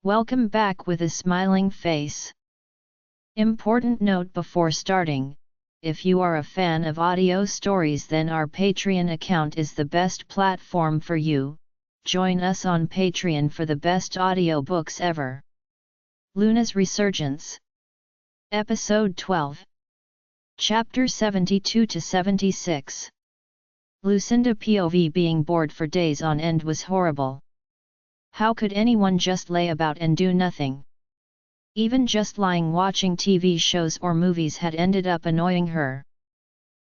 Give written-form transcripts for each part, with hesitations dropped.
Welcome back with a smiling face. Important note before starting: if you are a fan of audio stories, then our Patreon account is the best platform for you. Join us on Patreon for the best audiobooks ever. Luna's Resurgence. Episode 12. Chapter 72 to 76. Lucinda POV. Being bored for days on end was horrible. How could anyone just lay about and do nothing? Even just lying watching TV shows or movies had ended up annoying her.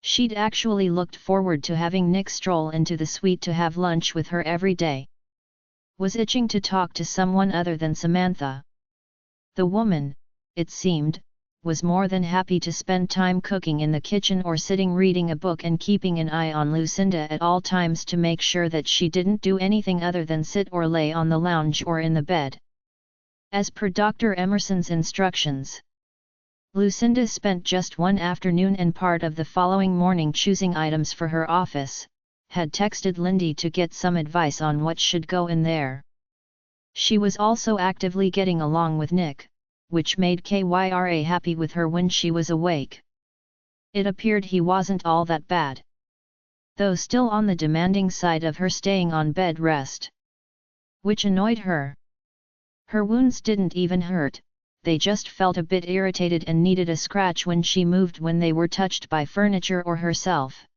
She'd actually looked forward to having Nick stroll into the suite to have lunch with her every day. Was itching to talk to someone other than Samantha. The woman, it seemed, was more than happy to spend time cooking in the kitchen or sitting reading a book and keeping an eye on Lucinda at all times to make sure that she didn't do anything other than sit or lay on the lounge or in the bed. As per Dr. Emerson's instructions, Lucinda spent just one afternoon and part of the following morning choosing items for her office, had texted Lindy to get some advice on what should go in there. She was also actively getting along with Nick, which made Kyra happy with her when she was awake. It appeared he wasn't all that bad, though still on the demanding side of her staying on bed rest, which annoyed her. Her wounds didn't even hurt, they just felt a bit irritated and needed a scratch when she moved when they were touched by furniture or herself.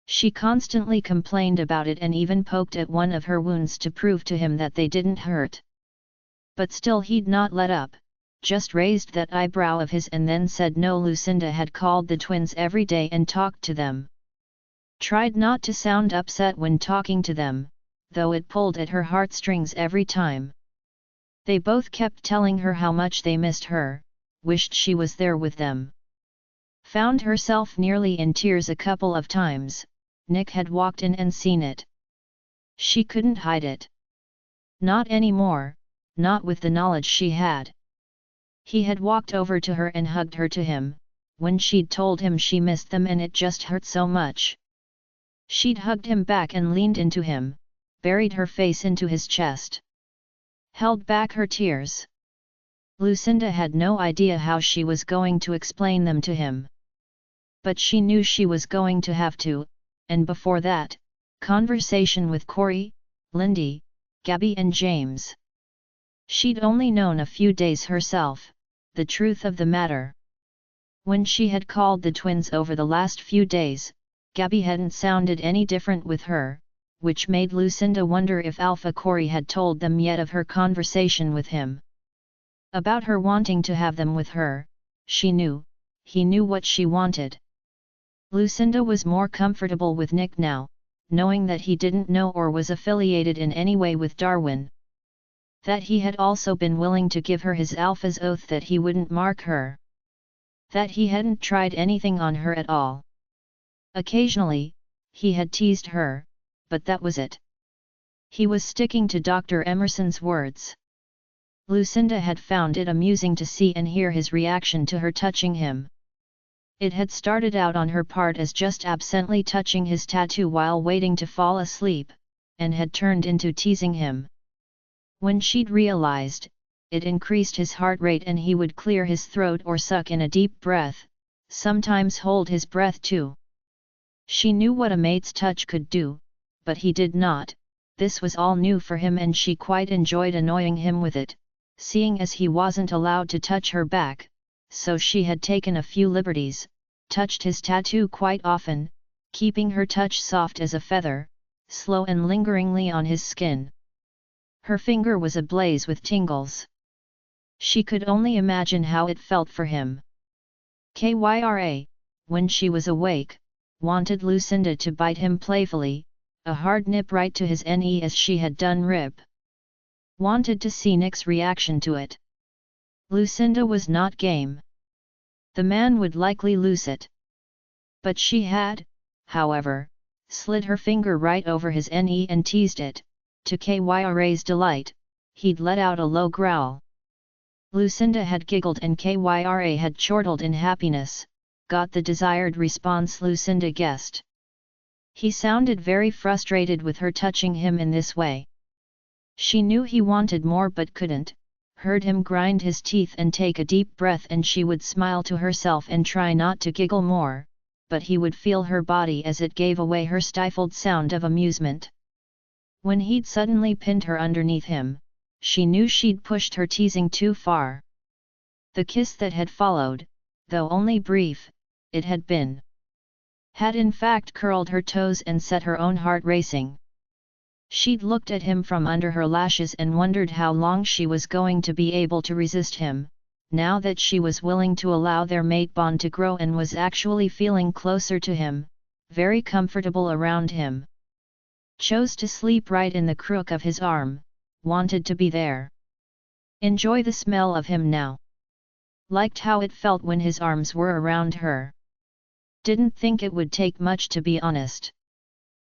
She constantly complained about it and even poked at one of her wounds to prove to him that they didn't hurt. But still he'd not let up. Just raised that eyebrow of his and then said no. Lucinda had called the twins every day and talked to them. Tried not to sound upset when talking to them, though it pulled at her heartstrings every time. They both kept telling her how much they missed her, wished she was there with them. Found herself nearly in tears a couple of times. Nick had walked in and seen it. She couldn't hide it. Not anymore, not with the knowledge she had. He had walked over to her and hugged her to him, when she'd told him she missed them and it just hurt so much. She'd hugged him back and leaned into him, buried her face into his chest. Held back her tears. Lucinda had no idea how she was going to explain them to him. But she knew she was going to have to, and before that, conversation with Corey, Lindy, Gabby and James. She'd only known a few days herself, the truth of the matter. When she had called the twins over the last few days, Gabby hadn't sounded any different with her, which made Lucinda wonder if Alpha Corey had told them yet of her conversation with him. About her wanting to have them with her, she knew, he knew what she wanted. Lucinda was more comfortable with Nick now, knowing that he didn't know or was affiliated in any way with Darwin. That he had also been willing to give her his Alpha's oath that he wouldn't mark her. That he hadn't tried anything on her at all. Occasionally, he had teased her, but that was it. He was sticking to Dr. Emerson's words. Lucinda had found it amusing to see and hear his reaction to her touching him. It had started out on her part as just absently touching his tattoo while waiting to fall asleep, and had turned into teasing him. When she'd realized, it increased his heart rate and he would clear his throat or suck in a deep breath, sometimes hold his breath too. She knew what a mate's touch could do, but he did not. This was all new for him and she quite enjoyed annoying him with it, seeing as he wasn't allowed to touch her back, so she had taken a few liberties, touched his tattoo quite often, keeping her touch soft as a feather, slow and lingeringly on his skin. Her finger was ablaze with tingles. She could only imagine how it felt for him. Kyra, when she was awake, wanted Lucinda to bite him playfully, a hard nip right to his knee as she had done Rip. Wanted to see Nick's reaction to it. Lucinda was not game. The man would likely lose it. But she had, however, slid her finger right over his knee and teased it. To Kyra's delight, he'd let out a low growl. Lucinda had giggled and Kyra had chortled in happiness, got the desired response Lucinda guessed. He sounded very frustrated with her touching him in this way. She knew he wanted more but couldn't, heard him grind his teeth and take a deep breath, and she would smile to herself and try not to giggle more, but he would feel her body as it gave away her stifled sound of amusement. When he'd suddenly pinned her underneath him, she knew she'd pushed her teasing too far. The kiss that had followed, though only brief, it had in fact curled her toes and set her own heart racing. She'd looked at him from under her lashes and wondered how long she was going to be able to resist him, now that she was willing to allow their mate bond to grow and was actually feeling closer to him, very comfortable around him. Chose to sleep right in the crook of his arm, wanted to be there. Enjoy the smell of him now. Liked how it felt when his arms were around her. Didn't think it would take much, to be honest.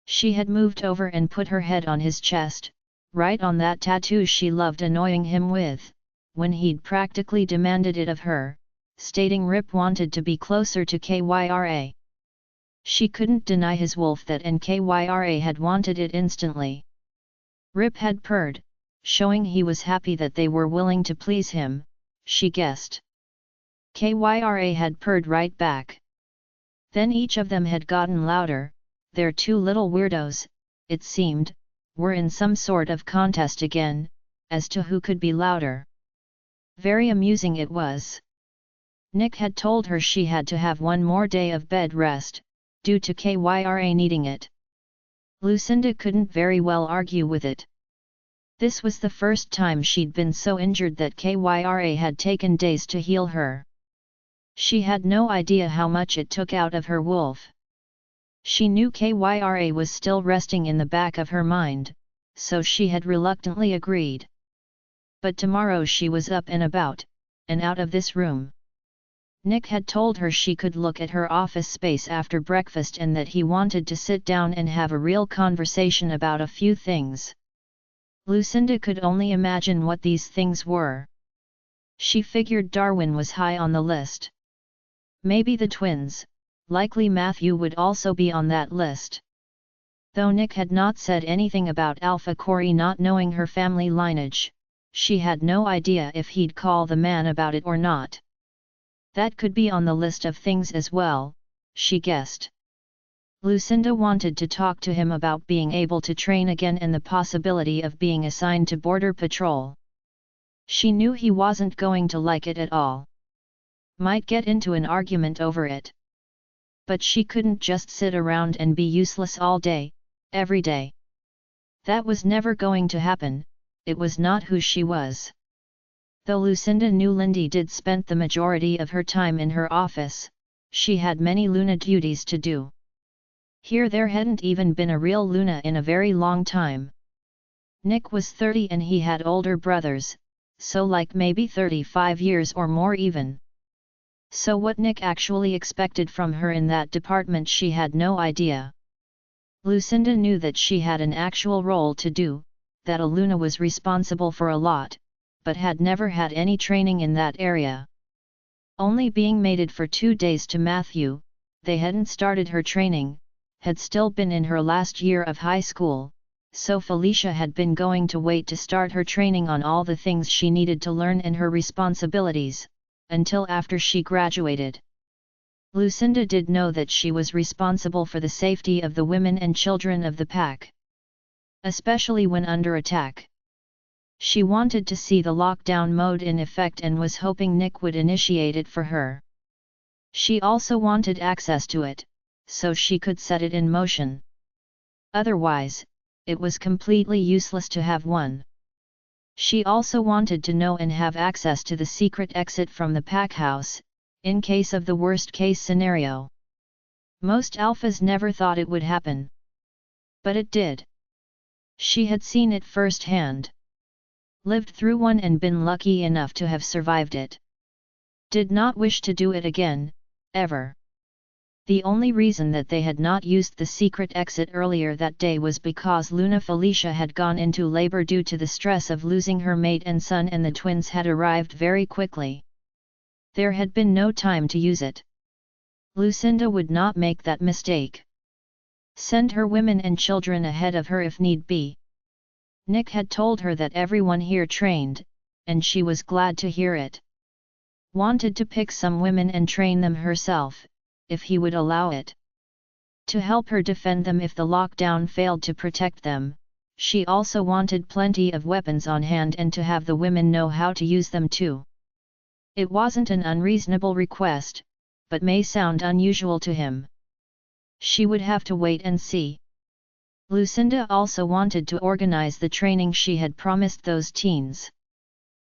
She had moved over and put her head on his chest, right on that tattoo she loved annoying him with, when he'd practically demanded it of her, stating Rip wanted to be closer to Kyra. She couldn't deny his wolf that, and Kyra had wanted it instantly. Rip had purred, showing he was happy that they were willing to please him, she guessed. Kyra had purred right back. Then each of them had gotten louder. Their two little weirdos, it seemed, were in some sort of contest again, as to who could be louder. Very amusing it was. Nick had told her she had to have one more day of bed rest, due to Kyra needing it. Lucinda couldn't very well argue with it. This was the first time she'd been so injured that Kyra had taken days to heal her. She had no idea how much it took out of her wolf. She knew Kyra was still resting in the back of her mind, so she had reluctantly agreed. But tomorrow she was up and about, and out of this room. Nick had told her she could look at her office space after breakfast and that he wanted to sit down and have a real conversation about a few things. Lucinda could only imagine what these things were. She figured Darwin was high on the list. Maybe the twins. Likely Matthew would also be on that list. Though Nick had not said anything about Alpha Corey not knowing her family lineage, she had no idea if he'd call the man about it or not. That could be on the list of things as well, she guessed. Lucinda wanted to talk to him about being able to train again and the possibility of being assigned to Border Patrol. She knew he wasn't going to like it at all. Might get into an argument over it. But she couldn't just sit around and be useless all day, every day. That was never going to happen, it was not who she was. Though Lucinda knew Lindy did spend the majority of her time in her office, she had many Luna duties to do. Here there hadn't even been a real Luna in a very long time. Nick was 30 and he had older brothers, so like maybe 35 years or more even. So what Nick actually expected from her in that department she had no idea. Lucinda knew that she had an actual role to do, that a Luna was responsible for a lot, but had never had any training in that area. Only being mated for 2 days to Matthew, they hadn't started her training, had still been in her last year of high school, so Felicia had been going to wait to start her training on all the things she needed to learn and her responsibilities, until after she graduated. Lucinda did know that she was responsible for the safety of the women and children of the pack. Especially when under attack. She wanted to see the lockdown mode in effect and was hoping Nick would initiate it for her. She also wanted access to it, so she could set it in motion. Otherwise, it was completely useless to have one. She also wanted to know and have access to the secret exit from the pack house, in case of the worst-case scenario. Most alphas never thought it would happen. But it did. She had seen it firsthand. Lived through one and been lucky enough to have survived it. Did not wish to do it again, ever. The only reason that they had not used the secret exit earlier that day was because Luna Felicia had gone into labor due to the stress of losing her mate and son, and the twins had arrived very quickly. There had been no time to use it. Lucinda would not make that mistake. Send her women and children ahead of her if need be. Nick had told her that everyone here trained, and she was glad to hear it. Wanted to pick some women and train them herself, if he would allow it. To help her defend them if the lockdown failed to protect them, she also wanted plenty of weapons on hand and to have the women know how to use them too. It wasn't an unreasonable request, but may sound unusual to him. She would have to wait and see. Lucinda also wanted to organize the training she had promised those teens.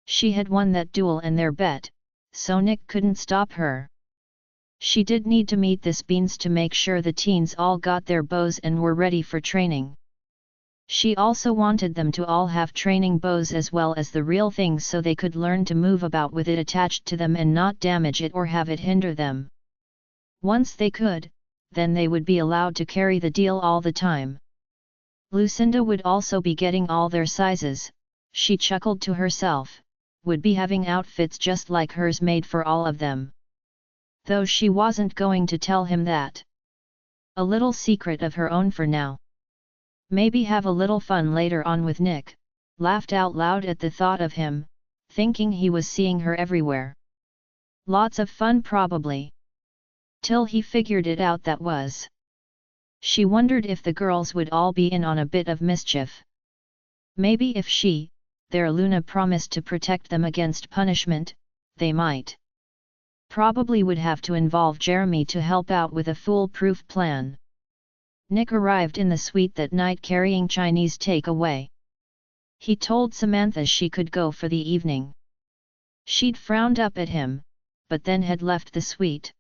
She had won that duel and their bet, so Nick couldn't stop her. She did need to meet this beans to make sure the teens all got their bows and were ready for training. She also wanted them to all have training bows as well as the real thing so they could learn to move about with it attached to them and not damage it or have it hinder them. Once they could, then they would be allowed to carry the deal all the time. Lucinda would also be getting all their sizes, she chuckled to herself, would be having outfits just like hers made for all of them. Though she wasn't going to tell him that. A little secret of her own for now. Maybe have a little fun later on with Nick, laughed out loud at the thought of him, thinking he was seeing her everywhere. Lots of fun probably. Till he figured it out that was. She wondered if the girls would all be in on a bit of mischief. Maybe if she, their Luna, promised to protect them against punishment, they might. Probably would have to involve Jeremy to help out with a foolproof plan. Nick arrived in the suite that night carrying Chinese takeaway. He told Samantha she could go for the evening. She'd frowned up at him, but then had left the suite.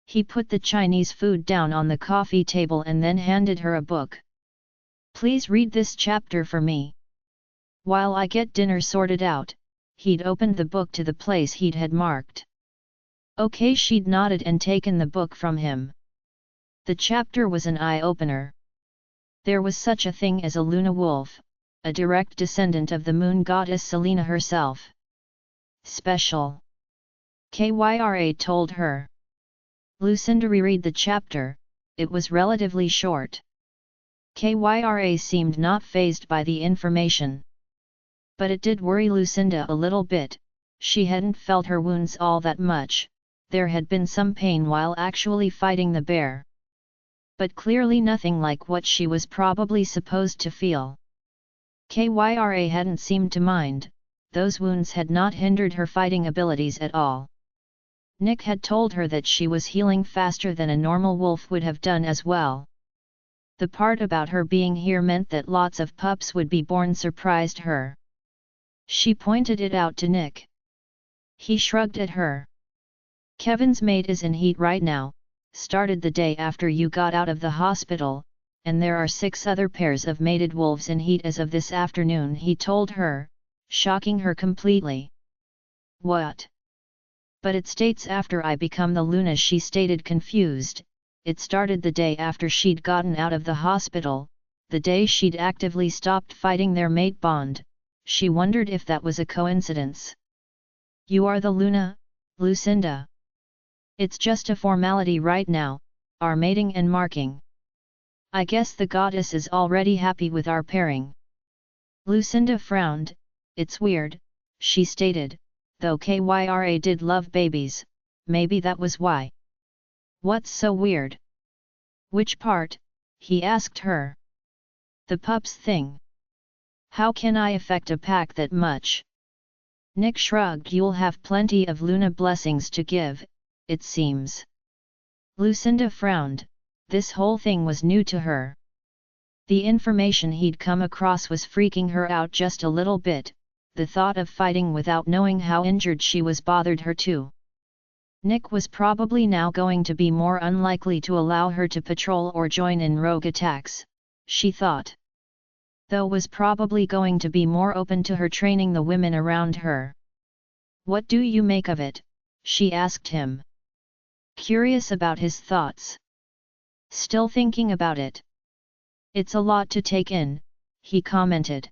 He put the Chinese food down on the coffee table and then handed her a book. Please read this chapter for me. While I get dinner sorted out, he'd opened the book to the place he'd had marked. Okay, she'd nodded and taken the book from him. The chapter was an eye-opener. There was such a thing as a Luna wolf, a direct descendant of the moon goddess Selena herself. Special. Kyra told her. Lucinda reread the chapter, it was relatively short. Kyra seemed not fazed by the information. But it did worry Lucinda a little bit, she hadn't felt her wounds all that much, there had been some pain while actually fighting the bear. But clearly nothing like what she was probably supposed to feel. Kyra hadn't seemed to mind, those wounds had not hindered her fighting abilities at all. Nick had told her that she was healing faster than a normal wolf would have done as well. The part about her being here meant that lots of pups would be born surprised her. She pointed it out to Nick. He shrugged at her. Kevin's mate is in heat right now, started the day after you got out of the hospital, and there are 6 other pairs of mated wolves in heat as of this afternoon, he told her, shocking her completely. What? But it states after I become the Luna, she stated confused. It started the day after she'd gotten out of the hospital, the day she'd actively stopped fighting their mate bond. She wondered if that was a coincidence. You are the Luna, Lucinda. It's just a formality right now, our mating and marking. I guess the goddess is already happy with our pairing. Lucinda frowned. It's weird, she stated, though Kyra did love babies, maybe that was why. What's so weird? Which part? He asked her. The pups thing. How can I affect a pack that much? Nick shrugged. You'll have plenty of Luna blessings to give, it seems. Lucinda frowned, this whole thing was new to her. The information he'd come across was freaking her out just a little bit, the thought of fighting without knowing how injured she was bothered her too. Nick was probably now going to be more unlikely to allow her to patrol or join in rogue attacks, she thought. Though was probably going to be more open to her training the women around her. What do you make of it? She asked him. Curious about his thoughts. Still thinking about it. It's a lot to take in, he commented.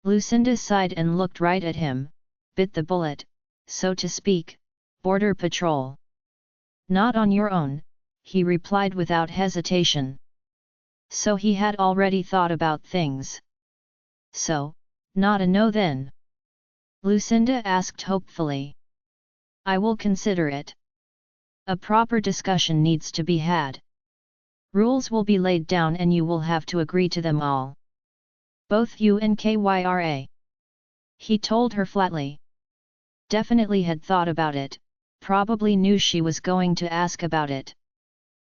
Lucinda sighed and looked right at him, bit the bullet, so to speak, border patrol. Not on your own, he replied without hesitation. So he had already thought about things. So, not a no then. Lucinda asked hopefully. I will consider it. A proper discussion needs to be had. Rules will be laid down and you will have to agree to them all. Both you and Kyra. He told her flatly. Definitely had thought about it, probably knew she was going to ask about it.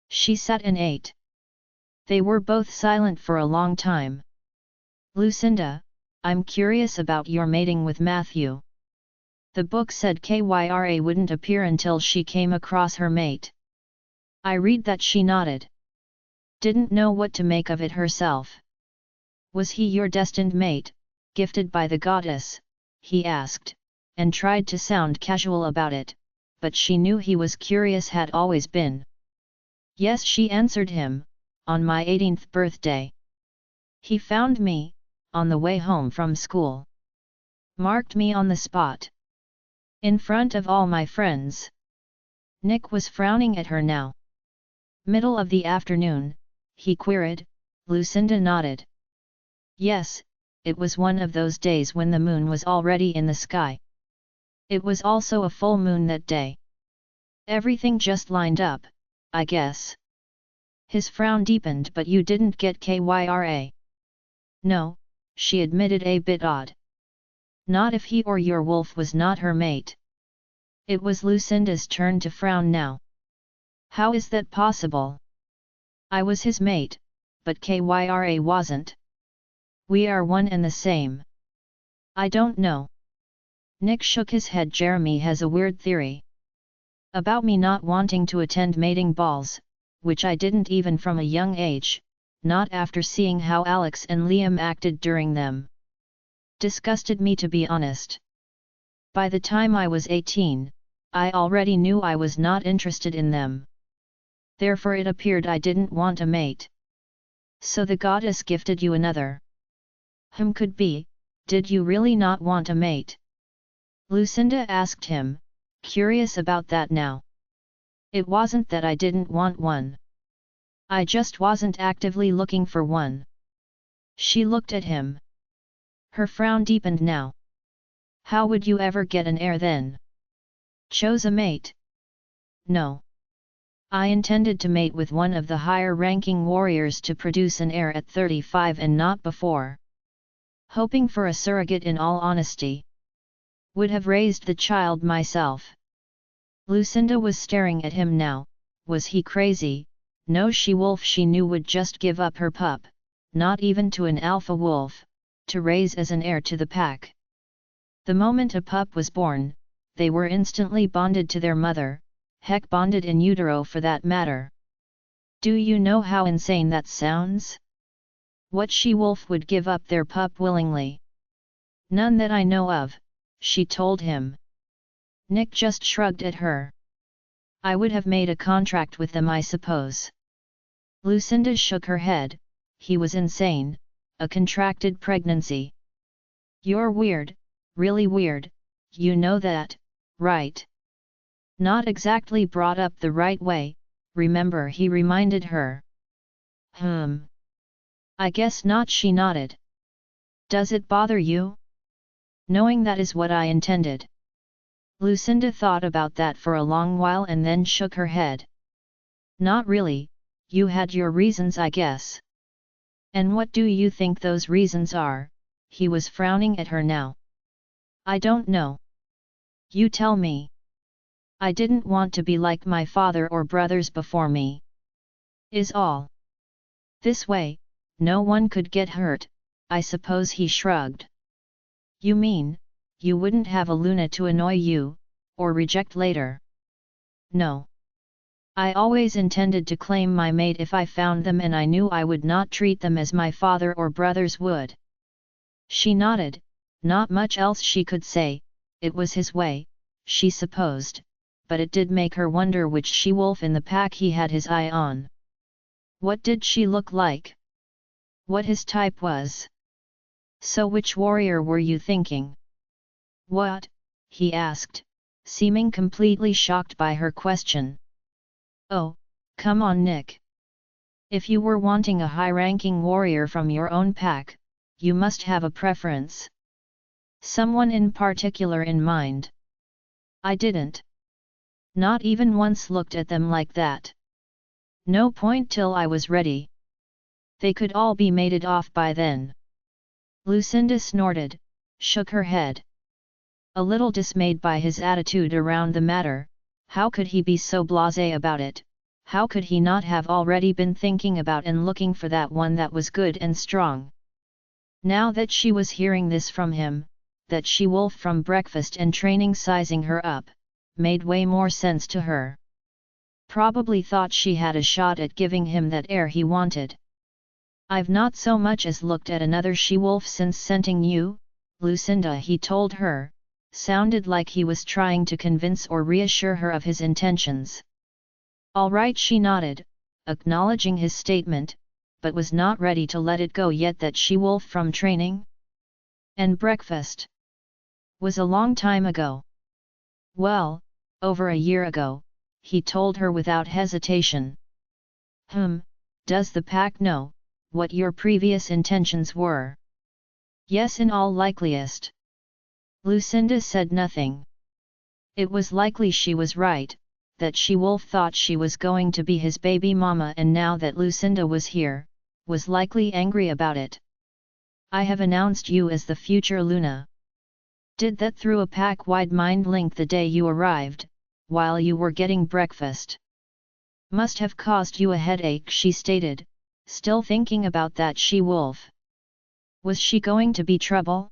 She sat and ate. They were both silent for a long time. Lucinda, I'm curious about your mating with Matthew. The book said Kyra wouldn't appear until she came across her mate. I read that. She nodded. Didn't know what to make of it herself. Was he your destined mate, gifted by the goddess? He asked, and tried to sound casual about it, but she knew he was curious, had always been. Yes, she answered him, on my 18th birthday. He found me, on the way home from school. Marked me on the spot. In front of all my friends. Nick was frowning at her now. Middle of the afternoon, he queried. Lucinda nodded. Yes, it was one of those days when the moon was already in the sky. It was also a full moon that day. Everything just lined up, I guess. His frown deepened. But you didn't get Kyra? No, she admitted, a bit odd. Not if he or your wolf was not her mate. It was Lucinda's turn to frown now. How is that possible? I was his mate, but Kyra wasn't. We are one and the same. I don't know. Nick shook his head. Jeremy has a weird theory. About me not wanting to attend mating balls, which I didn't even from a young age, not after seeing how Alex and Liam acted during them. Disgusted me, to be honest. By the time I was 18, I already knew I was not interested in them. Therefore it appeared I didn't want a mate. So the goddess gifted you another. Could be. Did you really not want a mate? Lucinda asked him, curious about that now. It wasn't that I didn't want one. I just wasn't actively looking for one. She looked at him. Her frown deepened now. How would you ever get an heir then? Chose a mate? No. I intended to mate with one of the higher-ranking warriors to produce an heir at 35 and not before. Hoping for a surrogate, in all honesty. Would have raised the child myself. Lucinda was staring at him now. Was he crazy? No, she-wolf she knew would just give up her pup, not even to an alpha wolf, to raise as an heir to the pack. The moment a pup was born, they were instantly bonded to their mother, heck, bonded in utero for that matter. Do you know how insane that sounds? What she-wolf would give up their pup willingly? None that I know of, she told him. Nick just shrugged at her. I would have made a contract with them, I suppose. Lucinda shook her head. He was insane. A contracted pregnancy. You're weird, really weird, you know that, right? Not exactly brought up the right way, remember, he reminded her. I guess not, she nodded. Does it bother you? Knowing that is what I intended. Lucinda thought about that for a long while and then shook her head. Not really, you had your reasons, I guess. And what do you think those reasons are? He was frowning at her now. I don't know. You tell me. I didn't want to be like my father or brothers before me. Is all. This way, no one could get hurt, I suppose, he shrugged. You mean, you wouldn't have a Luna to annoy you, or reject later? No. I always intended to claim my mate if I found them, and I knew I would not treat them as my father or brothers would. She nodded, not much else she could say. It was his way, she supposed, but it did make her wonder which she-wolf in the pack he had his eye on. What did she look like? What his type was? So which warrior were you thinking? What? He asked, seeming completely shocked by her question. Oh, come on, Nick. If you were wanting a high-ranking warrior from your own pack, you must have a preference. Someone in particular in mind? I didn't. Not even once looked at them like that. No point till I was ready. They could all be mated off by then. Lucinda snorted, shook her head. A little dismayed by his attitude around the matter. How could he be so blasé about it? How could he not have already been thinking about and looking for that one that was good and strong? Now that she was hearing this from him, that she-wolf from breakfast and training sizing her up, made way more sense to her. Probably thought she had a shot at giving him that air he wanted. I've not so much as looked at another she-wolf since scenting you, Lucinda, he told her. Sounded like he was trying to convince or reassure her of his intentions. All right, she nodded, acknowledging his statement, but was not ready to let it go yet. That she-wolf from training? And breakfast? Was a long time ago. Well, over a year ago, he told her without hesitation. Does the pack know what your previous intentions were? Yes, in all likeliest. Lucinda said nothing. It was likely she was right, that she-wolf thought she was going to be his baby mama, and now that Lucinda was here, was likely angry about it. I have announced you as the future Luna. Did that through a pack-wide mind link the day you arrived, while you were getting breakfast. Must have caused you a headache, she stated, still thinking about that she-wolf. Was she going to be trouble?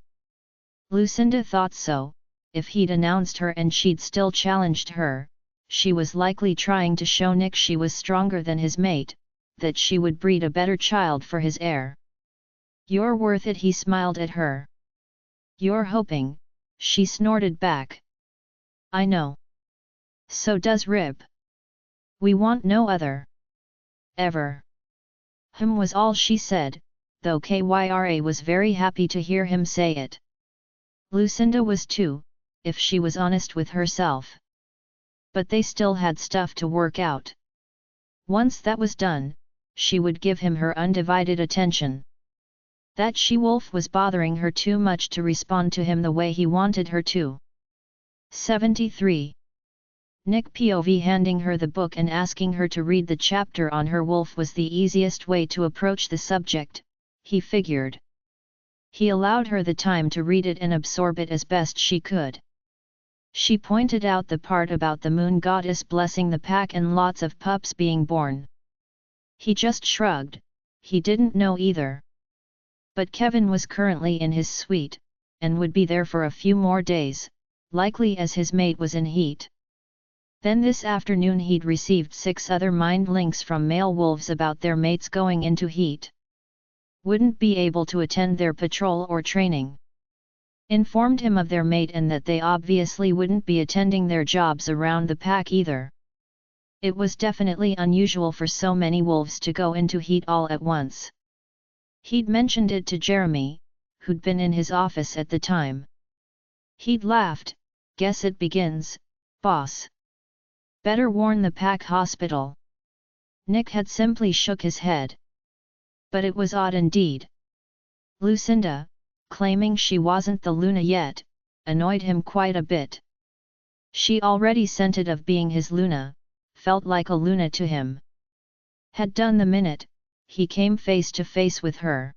Lucinda thought so. If he'd announced her and she'd still challenged her, she was likely trying to show Nick she was stronger than his mate, that she would breed a better child for his heir. You're worth it, he smiled at her. You're hoping, she snorted back. I know. So does Rib. We want no other. Ever. Was all she said, though Kyra was very happy to hear him say it. Lucinda was too, if she was honest with herself. But they still had stuff to work out. Once that was done, she would give him her undivided attention. That she-wolf was bothering her too much to respond to him the way he wanted her to. 73. Nick POV handing her the book and asking her to read the chapter on her wolf was the easiest way to approach the subject, he figured. He allowed her the time to read it and absorb it as best she could. She pointed out the part about the moon goddess blessing the pack and lots of pups being born. He just shrugged, he didn't know either. But Kevin was currently in his suite, and would be there for a few more days, likely as his mate was in heat. Then this afternoon he'd received 6 other mind links from male wolves about their mates going into heat. Wouldn't be able to attend their patrol or training. Informed him of their mate and that they obviously wouldn't be attending their jobs around the pack either. It was definitely unusual for so many wolves to go into heat all at once. He'd mentioned it to Jeremy, who'd been in his office at the time. He'd laughed, guess it begins, boss. Better warn the pack hospital. Nick had simply shook his head. But it was odd indeed. Lucinda, claiming she wasn't the Luna yet, annoyed him quite a bit. She already scented of being his Luna, felt like a Luna to him. Had done the minute he came face to face with her.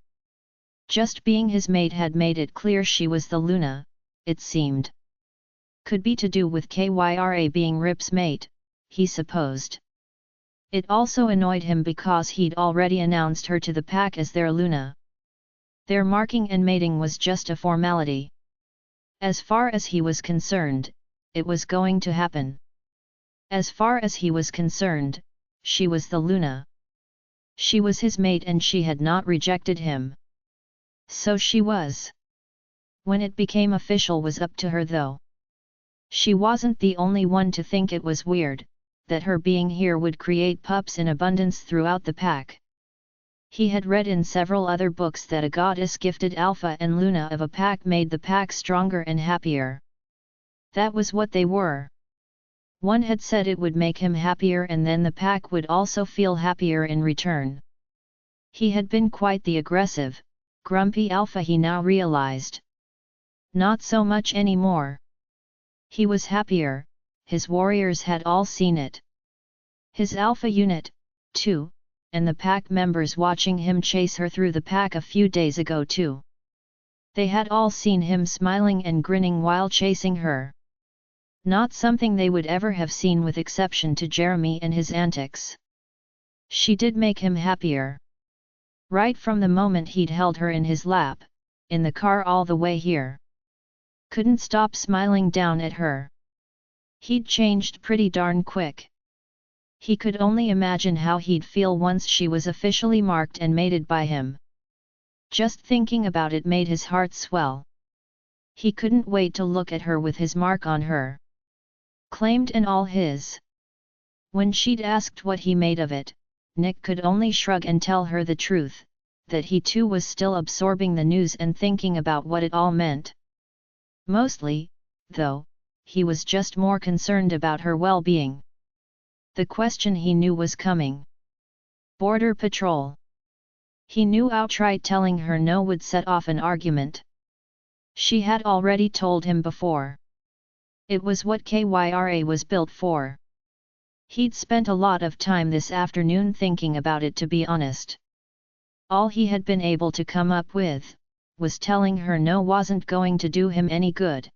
Just being his mate had made it clear she was the Luna, it seemed. Could be to do with Kyra being Rip's mate, he supposed. It also annoyed him because he'd already announced her to the pack as their Luna. Their marking and mating was just a formality. As far as he was concerned, it was going to happen. As far as he was concerned, she was the Luna. She was his mate and she had not rejected him. So she was. When it became official was up to her though. She wasn't the only one to think it was weird, that her being here would create pups in abundance throughout the pack. He had read in several other books that a goddess gifted Alpha and Luna of a pack made the pack stronger and happier. That was what they were. One had said it would make him happier and then the pack would also feel happier in return. He had been quite the aggressive, grumpy alpha he now realized. Not so much anymore. He was happier, his warriors had all seen it. His alpha unit, too, and the pack members watching him chase her through the pack a few days ago too. They had all seen him smiling and grinning while chasing her. Not something they would ever have seen with exception to Jeremy and his antics. She did make him happier. Right from the moment he'd held her in his lap, in the car all the way here. Couldn't stop smiling down at her. He'd changed pretty darn quick. He could only imagine how he'd feel once she was officially marked and mated by him. Just thinking about it made his heart swell. He couldn't wait to look at her with his mark on her. Claimed and all his. When she'd asked what he made of it, Nick could only shrug and tell her the truth, that he too was still absorbing the news and thinking about what it all meant. Mostly, though, he was just more concerned about her well-being. The question he knew was coming. Border Patrol. He knew outright telling her no would set off an argument. She had already told him before. It was what KYRA was built for. He'd spent a lot of time this afternoon thinking about it, to be honest. All he had been able to come up with, was telling her no wasn't going to do him any good.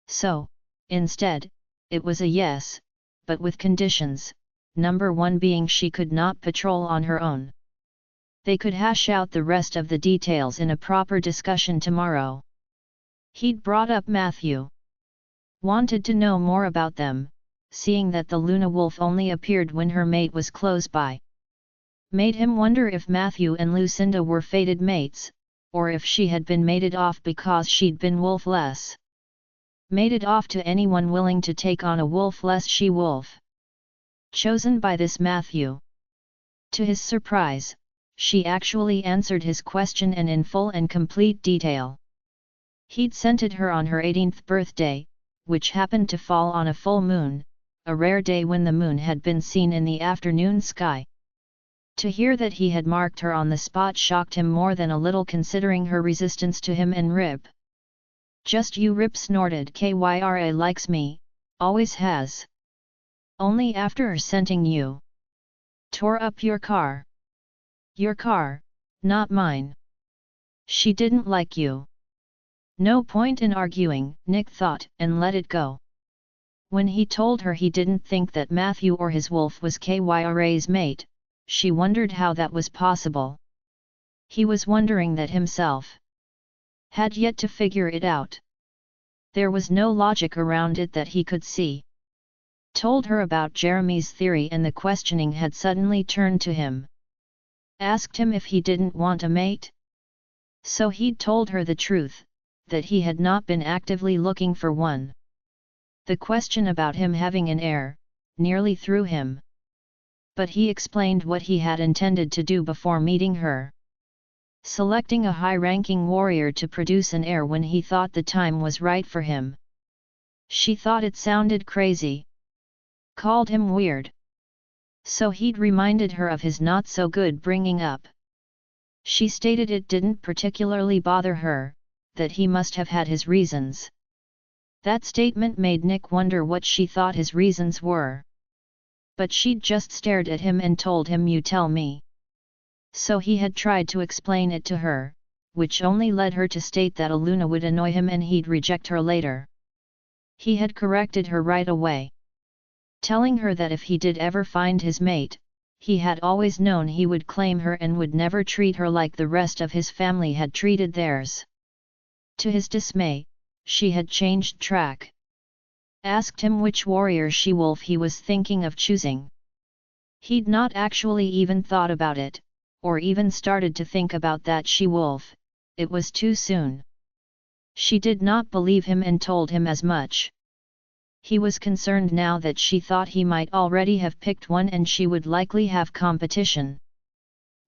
So, instead, it was a yes, but with conditions, number one being she could not patrol on her own. They could hash out the rest of the details in a proper discussion tomorrow. He'd brought up Matthew. Wanted to know more about them, seeing that the Luna Wolf only appeared when her mate was close by. Made him wonder if Matthew and Lucinda were fated mates, or if she had been mated off because she'd been wolfless. Mated off to anyone willing to take on a wolfless she-wolf. Chosen by this Matthew. To his surprise, she actually answered his question and in full and complete detail. He'd scented her on her 18th birthday, which happened to fall on a full moon, a rare day when the moon had been seen in the afternoon sky. To hear that he had marked her on the spot shocked him more than a little, considering her resistance to him and Rip. Just you, Rip snorted. KYRA likes me, always has. Only after scenting you. Tore up your car. Your car, not mine. She didn't like you. No point in arguing, Nick thought, and let it go. When he told her he didn't think that Matthew or his wolf was KYRA's mate, she wondered how that was possible. He was wondering that himself. Had yet to figure it out. There was no logic around it that he could see. Told her about Jeremy's theory and the questioning had suddenly turned to him. Asked him if he didn't want a mate. So he'd told her the truth, that he had not been actively looking for one. The question about him having an heir, nearly threw him. But he explained what he had intended to do before meeting her. Selecting a high-ranking warrior to produce an heir when he thought the time was right for him. She thought it sounded crazy. Called him weird. So he'd reminded her of his not-so-good bringing up. She stated it didn't particularly bother her, that he must have had his reasons. That statement made Nick wonder what she thought his reasons were. But she'd just stared at him and told him, "You tell me." So he had tried to explain it to her, which only led her to state that Aluna would annoy him and he'd reject her later. He had corrected her right away. Telling her that if he did ever find his mate, he had always known he would claim her and would never treat her like the rest of his family had treated theirs. To his dismay, she had changed track. Asked him which warrior she-wolf he was thinking of choosing. He'd not actually even thought about it, or even started to think about that she-wolf, it was too soon. She did not believe him and told him as much. He was concerned now that she thought he might already have picked one and she would likely have competition.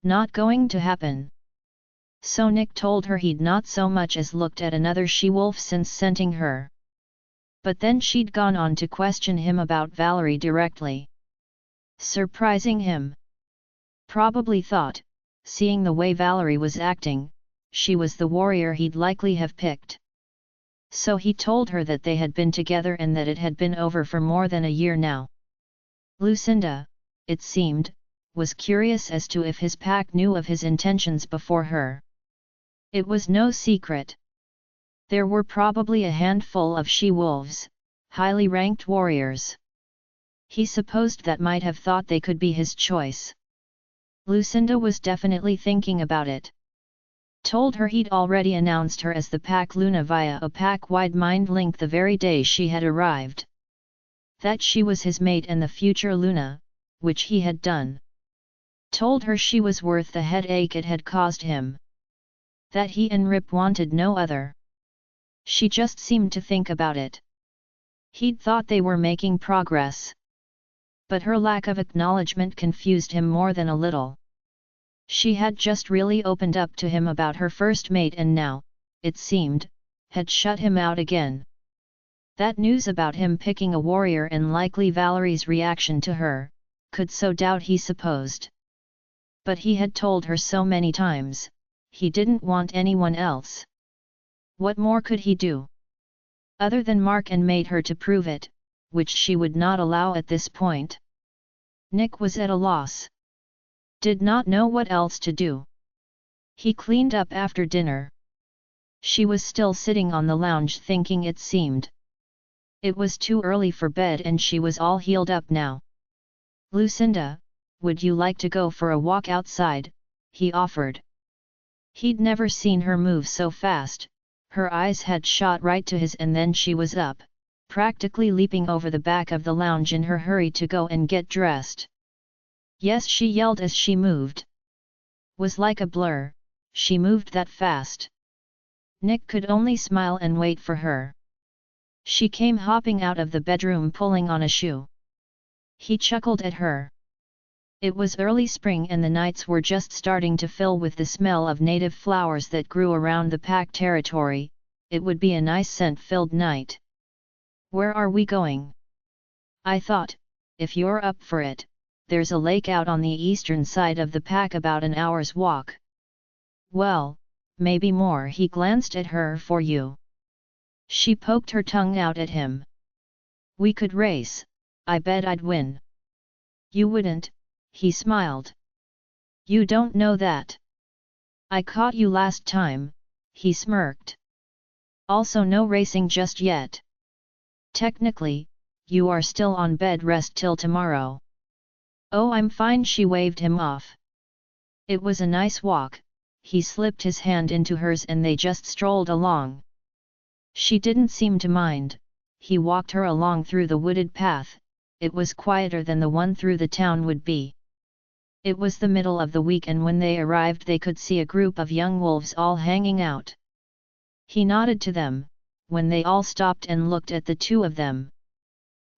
Not going to happen. So Nick told her he'd not so much as looked at another she-wolf since scenting her. But then she'd gone on to question him about Valerie directly. Surprising him. Probably thought, seeing the way Valerie was acting, she was the warrior he'd likely have picked. So he told her that they had been together and that it had been over for more than a year now. Lucinda, it seemed, was curious as to if his pack knew of his intentions before her. It was no secret. There were probably a handful of she-wolves, highly ranked warriors. He supposed that might have thought they could be his choice. Lucinda was definitely thinking about it. Told her he'd already announced her as the Pack Luna via a pack-wide mind link the very day she had arrived. That she was his mate and the future Luna, which he had done. Told her she was worth the headache it had caused him. That he and Rip wanted no other. She just seemed to think about it. He'd thought they were making progress. But her lack of acknowledgement confused him more than a little. She had just really opened up to him about her first mate and now, it seemed, had shut him out again. That news about him picking a warrior and likely Valerie's reaction to her, could so doubt he supposed. But he had told her so many times, he didn't want anyone else. What more could he do? Other than mark and mate her to prove it, which she would not allow at this point. Nick was at a loss. Did not know what else to do. He cleaned up after dinner. She was still sitting on the lounge thinking, it seemed. It was too early for bed and she was all healed up now. Lucinda, would you like to go for a walk outside? He offered. He'd never seen her move so fast. Her eyes had shot right to his and then she was up, practically leaping over the back of the lounge in her hurry to go and get dressed. Yes, she yelled as she moved. Was like a blur, she moved that fast. Nick could only smile and wait for her. She came hopping out of the bedroom pulling on a shoe. He chuckled at her. It was early spring and the nights were just starting to fill with the smell of native flowers that grew around the Pack territory. It would be a nice scent-filled night. Where are we going? I thought, if you're up for it, there's a lake out on the eastern side of the Pack about an hour's walk. Well, maybe more. He glanced at her. For you. She poked her tongue out at him. We could race. I bet I'd win. You wouldn't, he smiled. You don't know that. I caught you last time, he smirked. Also no racing just yet. Technically, you are still on bed rest till tomorrow. Oh, I'm fine, she waved him off. It was a nice walk. He slipped his hand into hers and they just strolled along. She didn't seem to mind. He walked her along through the wooded path. It was quieter than the one through the town would be. It was the middle of the week and when they arrived they could see a group of young wolves all hanging out. He nodded to them, when they all stopped and looked at the two of them.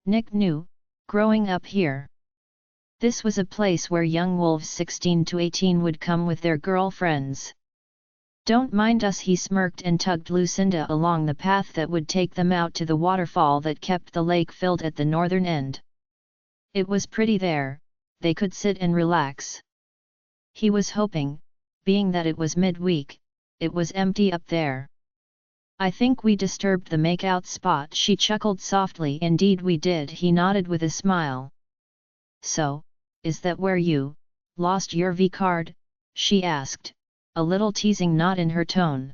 Nick knew, growing up here. This was a place where young wolves 16 to 18 would come with their girlfriends. Don't mind us, he smirked and tugged Lucinda along the path that would take them out to the waterfall that kept the lake filled at the northern end. It was pretty there. They could sit and relax. He was hoping, being that it was midweek, it was empty up there. I think we disturbed the make-out spot, she chuckled softly. Indeed we did, he nodded with a smile. So, is that where you lost your V-card? She asked, a little teasing nod in her tone.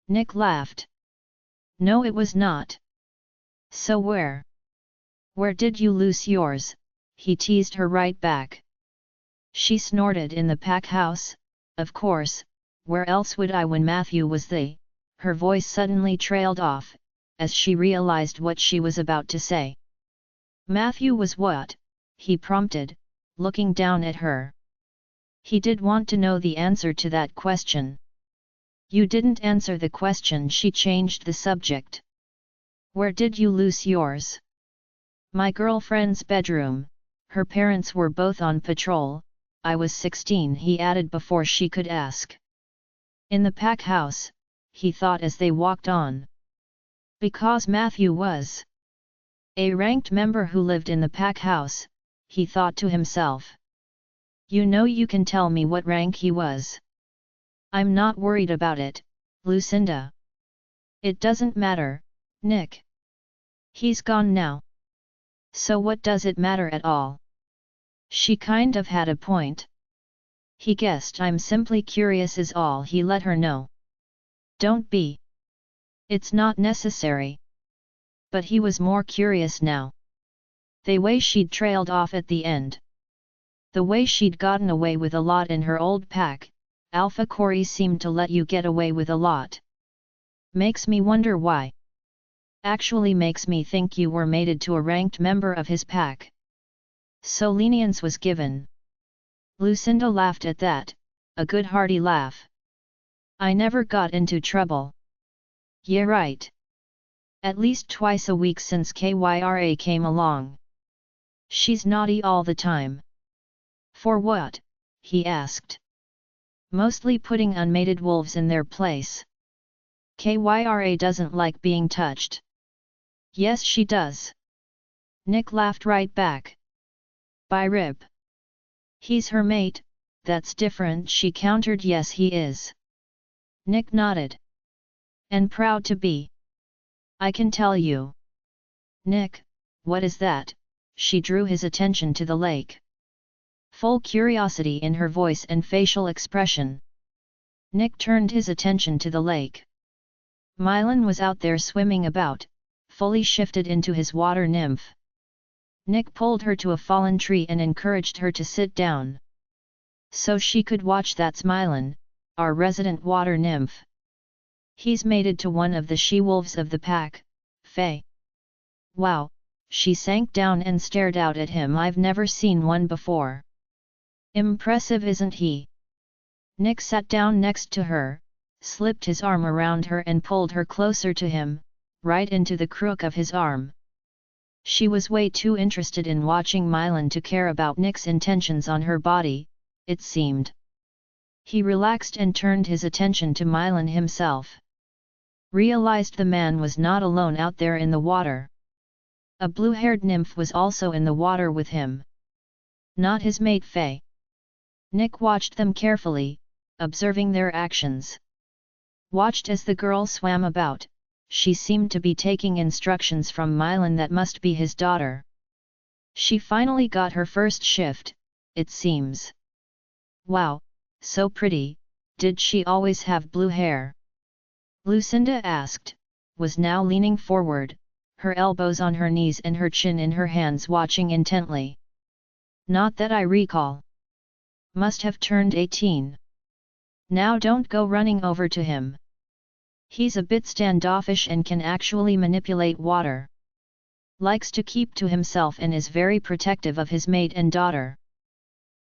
Nick laughed. No, it was not. So where? Where did you lose yours? He teased her right back. She snorted. In the Pack house, of course, where else would I when Matthew was the... Her voice suddenly trailed off, as she realized what she was about to say. Matthew was what? He prompted, looking down at her. He did want to know the answer to that question. You didn't answer the question. She changed the subject. Where did you lose yours? My girlfriend's bedroom. Her parents were both on patrol. I was 16, he added before she could ask. In the Pack house, he thought as they walked on. Because Matthew was a ranked member who lived in the Pack house, he thought to himself. You know, you can tell me what rank he was. I'm not worried about it, Lucinda. It doesn't matter, Nick. He's gone now. So what does it matter at all? She kind of had a point. He guessed I'm simply curious is all he let her know. Don't be. It's not necessary. But he was more curious now. The way she'd trailed off at the end. The way she'd gotten away with a lot in her old pack. Alpha Corey seemed to let you get away with a lot. Makes me wonder why. Actually makes me think you were mated to a ranked member of his pack. So lenience was given. Lucinda laughed at that, a good hearty laugh. I never got into trouble. Yeah, right. At least twice a week since Kyra came along. She's naughty all the time. For what? He asked. Mostly putting unmated wolves in their place. Kyra doesn't like being touched. Yes, she does. Nick laughed right back. By rib. He's her mate, that's different, she countered. Yes, he is. Nick nodded. And proud to be. I can tell you. Nick, what is that? She drew his attention to the lake. Full curiosity in her voice and facial expression. Nick turned his attention to the lake. Mylan was out there swimming about, fully shifted into his water nymph. Nick pulled her to a fallen tree and encouraged her to sit down. So she could watch. That's Mylan, our resident water nymph. He's mated to one of the she-wolves of the pack, Faye. Wow, she sank down and stared out at him. I've never seen one before. Impressive, isn't he? Nick sat down next to her, slipped his arm around her and pulled her closer to him, right into the crook of his arm. She was way too interested in watching Mylan to care about Nick's intentions on her body, it seemed. He relaxed and turned his attention to Mylan himself. Realized the man was not alone out there in the water. A blue-haired nymph was also in the water with him. Not his mate Faye. Nick watched them carefully, observing their actions. Watched as the girl swam about. She seemed to be taking instructions from Mylan. That must be his daughter. She finally got her first shift, it seems. Wow, so pretty. Did she always have blue hair? Lucinda asked, was now leaning forward, her elbows on her knees and her chin in her hands, watching intently. Not that I recall. Must have turned 18. Now don't go running over to him. He's a bit standoffish and can actually manipulate water. Likes to keep to himself and is very protective of his mate and daughter.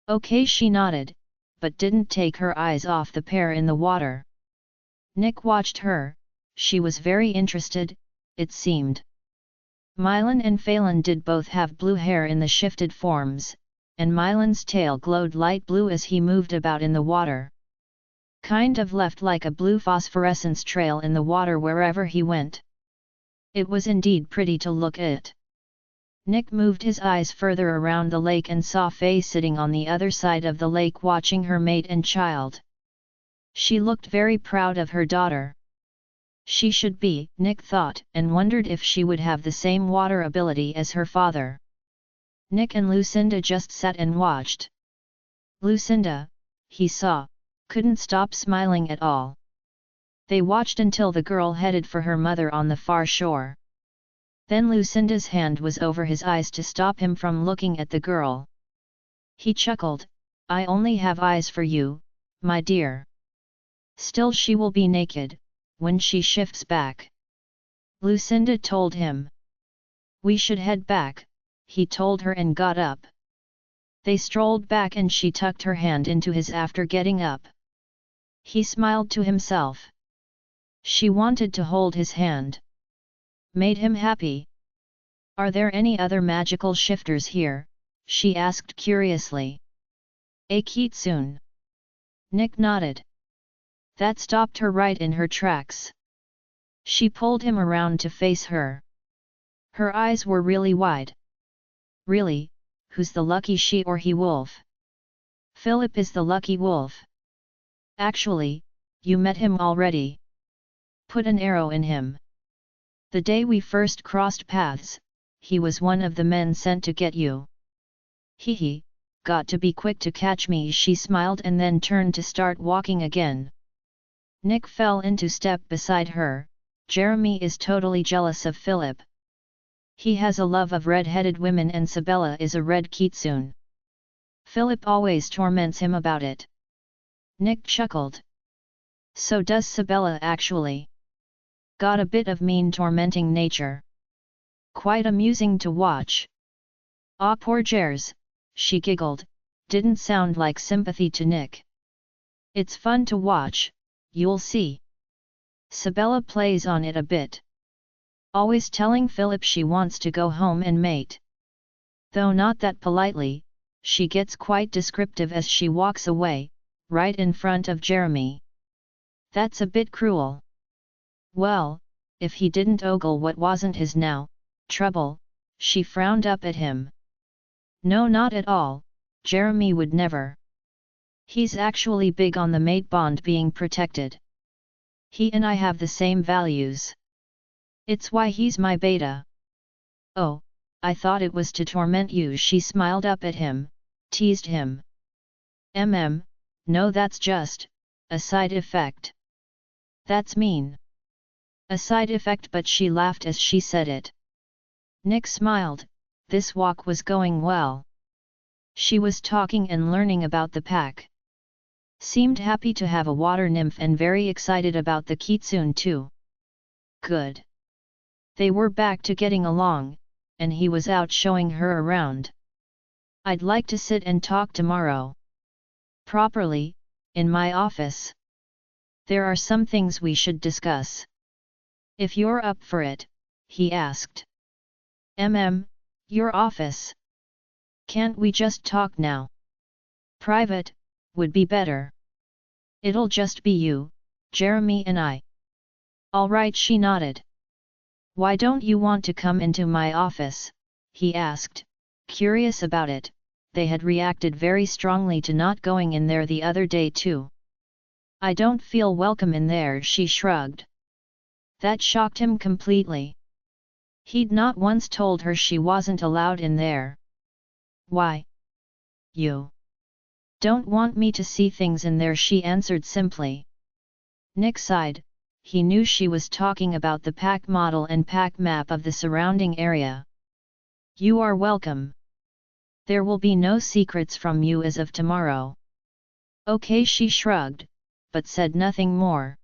Okay, she nodded, but didn't take her eyes off the pair in the water. Nick watched her. She was very interested, it seemed. Mylan and Phelan did both have blue hair in the shifted forms, and Mylan's tail glowed light blue as he moved about in the water. Kind of left like a blue phosphorescence trail in the water wherever he went. It was indeed pretty to look at. Nick moved his eyes further around the lake and saw Faye sitting on the other side of the lake watching her mate and child. She looked very proud of her daughter. She should be, Nick thought, and wondered if she would have the same water ability as her father. Nick and Lucinda just sat and watched. Lucinda, he saw, couldn't stop smiling at all. They watched until the girl headed for her mother on the far shore. Then Lucinda's hand was over his eyes to stop him from looking at the girl. He chuckled, I only have eyes for you, my dear. Still, she will be naked, when she shifts back. Lucinda told him. We should head back, he told her and got up. They strolled back and she tucked her hand into his after getting up. He smiled to himself. She wanted to hold his hand. Made him happy. Are there any other magical shifters here? She asked curiously. A kitsune. Nick nodded. That stopped her right in her tracks. She pulled him around to face her. Her eyes were really wide. Really, who's the lucky she or he wolf? Philip is the lucky wolf. Actually, you met him already. Put an arrow in him. The day we first crossed paths, he was one of the men sent to get you. Hee, got to be quick to catch me." She smiled and then turned to start walking again. Nick fell into step beside her. Jeremy is totally jealous of Philip. He has a love of red-headed women and Sabella is a red kitsune. Philip always torments him about it. Nick chuckled. So does Sabella actually. Got a bit of mean tormenting nature. Quite amusing to watch. Ah, poor Jers, she giggled, didn't sound like sympathy to Nick. It's fun to watch, you'll see. Sabella plays on it a bit. Always telling Philip she wants to go home and mate. Though not that politely, she gets quite descriptive as she walks away, right in front of Jeremy. That's a bit cruel. Well, if he didn't ogle what wasn't his now, trouble, she frowned up at him. No, not at all, Jeremy would never. He's actually big on the mate bond being protected. He and I have the same values. It's why he's my beta. Oh, I thought it was to torment you. She smiled up at him, teased him. No, that's just a side effect. That's mean. A side effect, but she laughed as she said it. Nick smiled, this walk was going well. She was talking and learning about the pack. Seemed happy to have a water nymph and very excited about the kitsune too. Good. They were back to getting along, and he was out showing her around. I'd like to sit and talk tomorrow. Properly, in my office. There are some things we should discuss. If you're up for it, he asked. Your office. Can't we just talk now? Private, would be better. It'll just be you, Jeremy and I. All right, she nodded. Why don't you want to come into my office? He asked, curious about it. They had reacted very strongly to not going in there the other day too. I don't feel welcome in there, she shrugged. That shocked him completely. He'd not once told her she wasn't allowed in there. Why? You don't want me to see things in there, she answered simply. Nick sighed. He knew she was talking about the pack model and pack map of the surrounding area. You are welcome. There will be no secrets from you as of tomorrow. Okay, she shrugged, but said nothing more.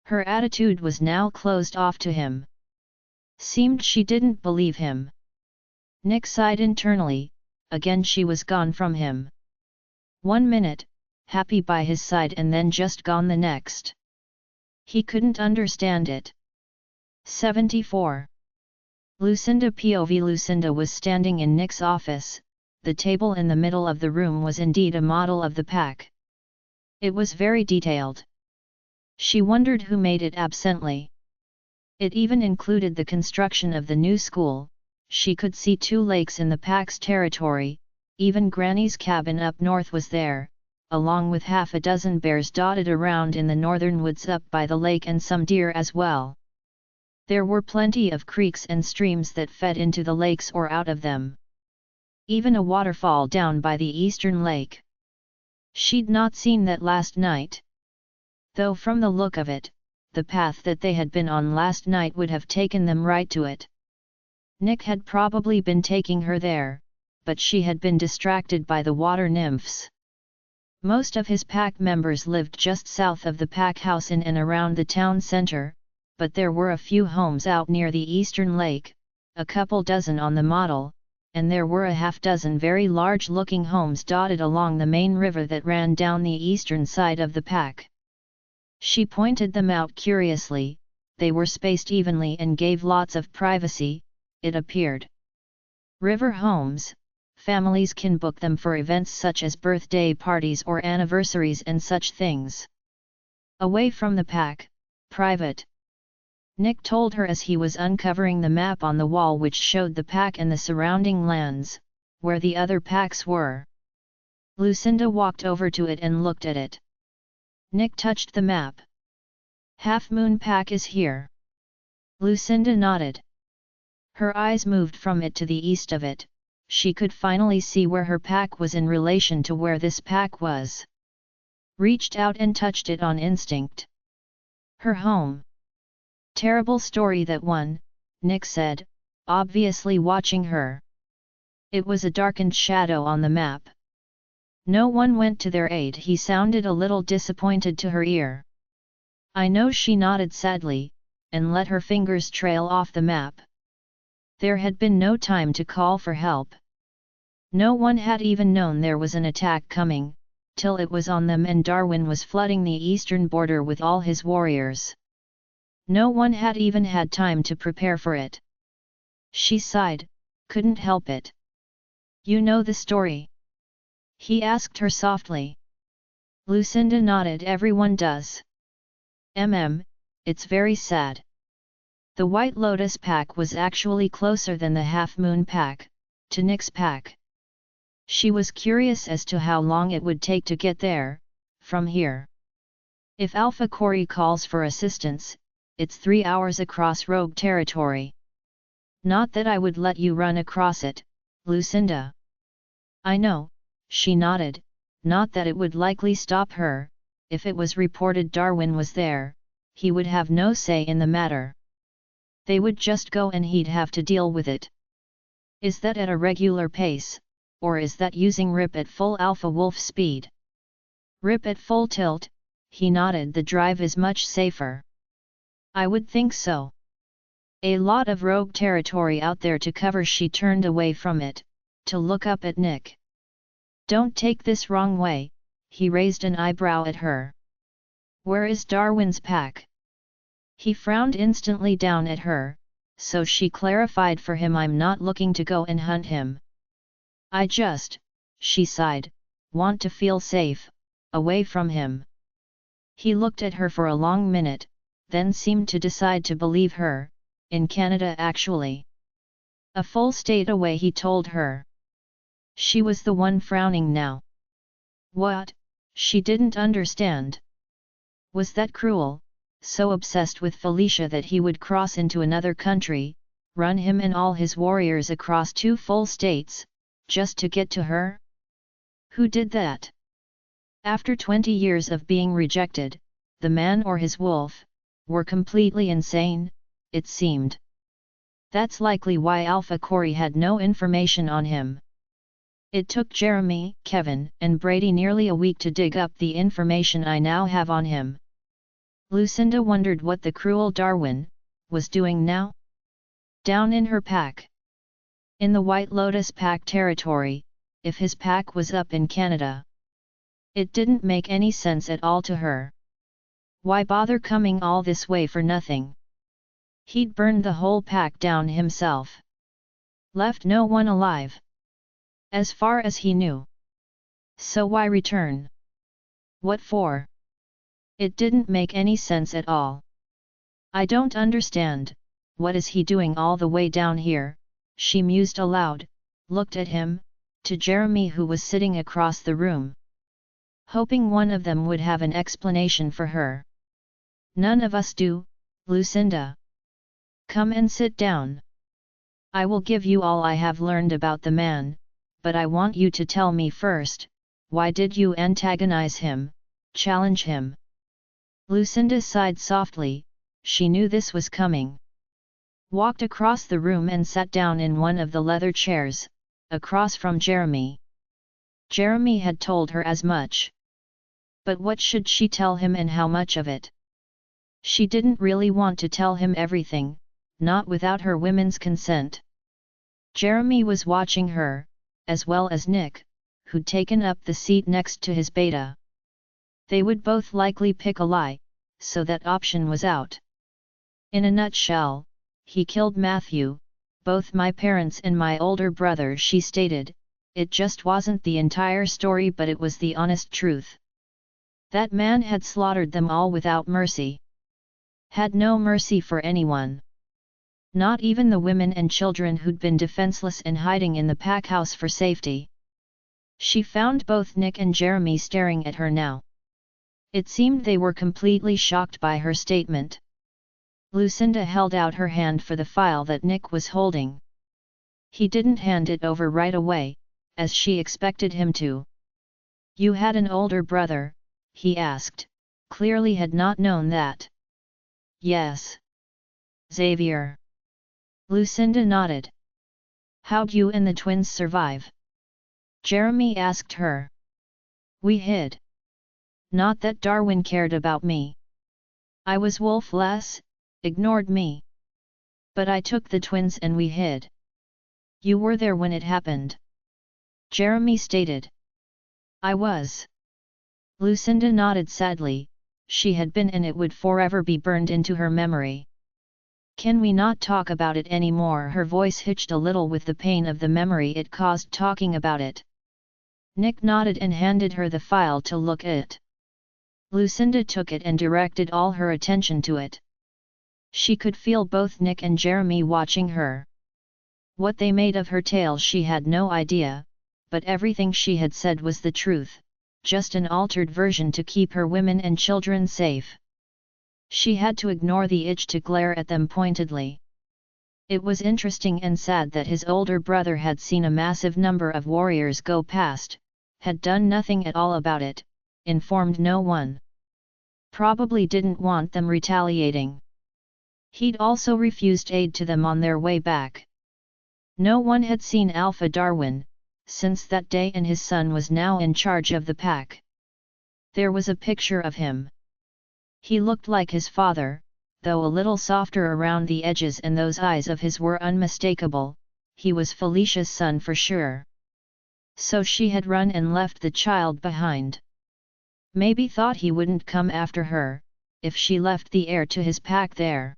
Her attitude was now closed off to him. Seemed she didn't believe him. Nick sighed internally, again she was gone from him. 1 minute, happy by his side, and then just gone the next. He couldn't understand it. 74. Lucinda POV. Lucinda was standing in Nick's office. The table in the middle of the room was indeed a model of the pack. It was very detailed. She wondered who made it absently. It even included the construction of the new school. She could see 2 lakes in the pack's territory, even Granny's cabin up north was there, along with half a dozen bears dotted around in the northern woods up by the lake and some deer as well. There were plenty of creeks and streams that fed into the lakes or out of them. Even a waterfall down by the eastern lake. She'd not seen that last night. Though from the look of it, the path that they had been on last night would have taken them right to it. Nick had probably been taking her there, but she had been distracted by the water nymphs. Most of his pack members lived just south of the pack house in and around the town center, but there were a few homes out near the eastern lake, a couple dozen on the model, and there were a half-dozen very large-looking homes dotted along the main river that ran down the eastern side of the pack. She pointed them out curiously. They were spaced evenly and gave lots of privacy, it appeared. River homes. Families can book them for events such as birthday parties or anniversaries and such things. Away from the pack, private. Nick told her as he was uncovering the map on the wall which showed the pack and the surrounding lands, where the other packs were. Lucinda walked over to it and looked at it. Nick touched the map. Half Moon Pack is here. Lucinda nodded. Her eyes moved from it to the east of it. She could finally see where her pack was in relation to where this pack was. Reached out and touched it on instinct. Her home. Terrible story that one, Nick said, obviously watching her. It was a darkened shadow on the map. No one went to their aid. He sounded a little disappointed to her ear. I know, she nodded sadly, and let her fingers trail off the map. There had been no time to call for help. No one had even known there was an attack coming, till it was on them and Darwin was flooding the eastern border with all his warriors. No one had even had time to prepare for it. She sighed, couldn't help it. You know the story? He asked her softly. Lucinda nodded. Everyone does. It's very sad. The White Lotus pack was actually closer than the Half Moon pack, to Nick's pack. She was curious as to how long it would take to get there, from here. If Alpha Cori calls for assistance, it's 3 hours across rogue territory. Not that I would let you run across it, Lucinda. I know, she nodded, not that it would likely stop her. If it was reported Darwin was there, he would have no say in the matter. They would just go and he'd have to deal with it. Is that at a regular pace, or is that using RIP at full Alpha Wolf speed? RIP at full tilt, he nodded. The drive is much safer. I would think so. A lot of rogue territory out there to cover. She turned away from it, to look up at Nick. Don't take this wrong way, he raised an eyebrow at her. Where is Darwin's pack? He frowned instantly down at her, so she clarified for him. I'm not looking to go and hunt him. I just, she sighed, want to feel safe, away from him. He looked at her for a long minute, then seemed to decide to believe her. In Canada actually. A full state away, he told her. She was the one frowning now. What? She didn't understand. Was that cruel, so obsessed with Felicia that he would cross into another country, run him and all his warriors across 2 full states, just to get to her? Who did that? After 20 years of being rejected, the man or his wolf, were completely insane, it seemed. That's likely why Alpha Cori had no information on him. It took Jeremy, Kevin, and Brady nearly a week to dig up the information I now have on him. Lucinda wondered what the cruel Darwin was doing now. Down in her pack. In the White Lotus pack territory, if his pack was up in Canada. It didn't make any sense at all to her. Why bother coming all this way for nothing? He'd burned the whole pack down himself. Left no one alive. As far as he knew. So why return? What for? It didn't make any sense at all. I don't understand, what is he doing all the way down here? She mused aloud, looked at him, to Jeremy who was sitting across the room. Hoping one of them would have an explanation for her. None of us do, Lucinda. Come and sit down. I will give you all I have learned about the man, but I want you to tell me first, why did you antagonize him, challenge him? Lucinda sighed softly, she knew this was coming. Walked across the room and sat down in one of the leather chairs, across from Jeremy. Jeremy had told her as much. But what should she tell him and how much of it? She didn't really want to tell him everything, not without her women's consent. Jeremy was watching her, as well as Nick, who'd taken up the seat next to his beta. They would both likely pick a lie, so that option was out. In a nutshell, he killed Matthew, both my parents and my older brother, she stated. It just wasn't the entire story, but it was the honest truth. That man had slaughtered them all without mercy. Had no mercy for anyone. Not even the women and children who'd been defenseless and hiding in the pack house for safety. She found both Nick and Jeremy staring at her now. It seemed they were completely shocked by her statement. Lucinda held out her hand for the file that Nick was holding. He didn't hand it over right away, as she expected him to. "You had an older brother?" he asked, clearly had not known that. "Yes. Xavier." Lucinda nodded. "How'd you and the twins survive?" Jeremy asked her. "We hid. Not that Darwin cared about me. I was wolf-less, ignored me. But I took the twins and we hid." "You were there when it happened?" Jeremy stated. "I was." Lucinda nodded sadly. She had been, and it would forever be burned into her memory. "Can we not talk about it anymore?" Her voice hitched a little with the pain of the memory it caused talking about it. Nick nodded and handed her the file to look at. Lucinda took it and directed all her attention to it. She could feel both Nick and Jeremy watching her. What they made of her tale she had no idea, but everything she had said was the truth, just an altered version to keep her women and children safe. She had to ignore the itch to glare at them pointedly. It was interesting and sad that his older brother had seen a massive number of warriors go past, had done nothing at all about it, informed no one. Probably didn't want them retaliating. He'd also refused aid to them on their way back. No one had seen Alpha Darwin, since that day, and his son was now in charge of the pack. There was a picture of him. He looked like his father, though a little softer around the edges, and those eyes of his were unmistakable. He was Felicia's son for sure. So she had run and left the child behind. Maybe thought he wouldn't come after her, if she left the heir to his pack there.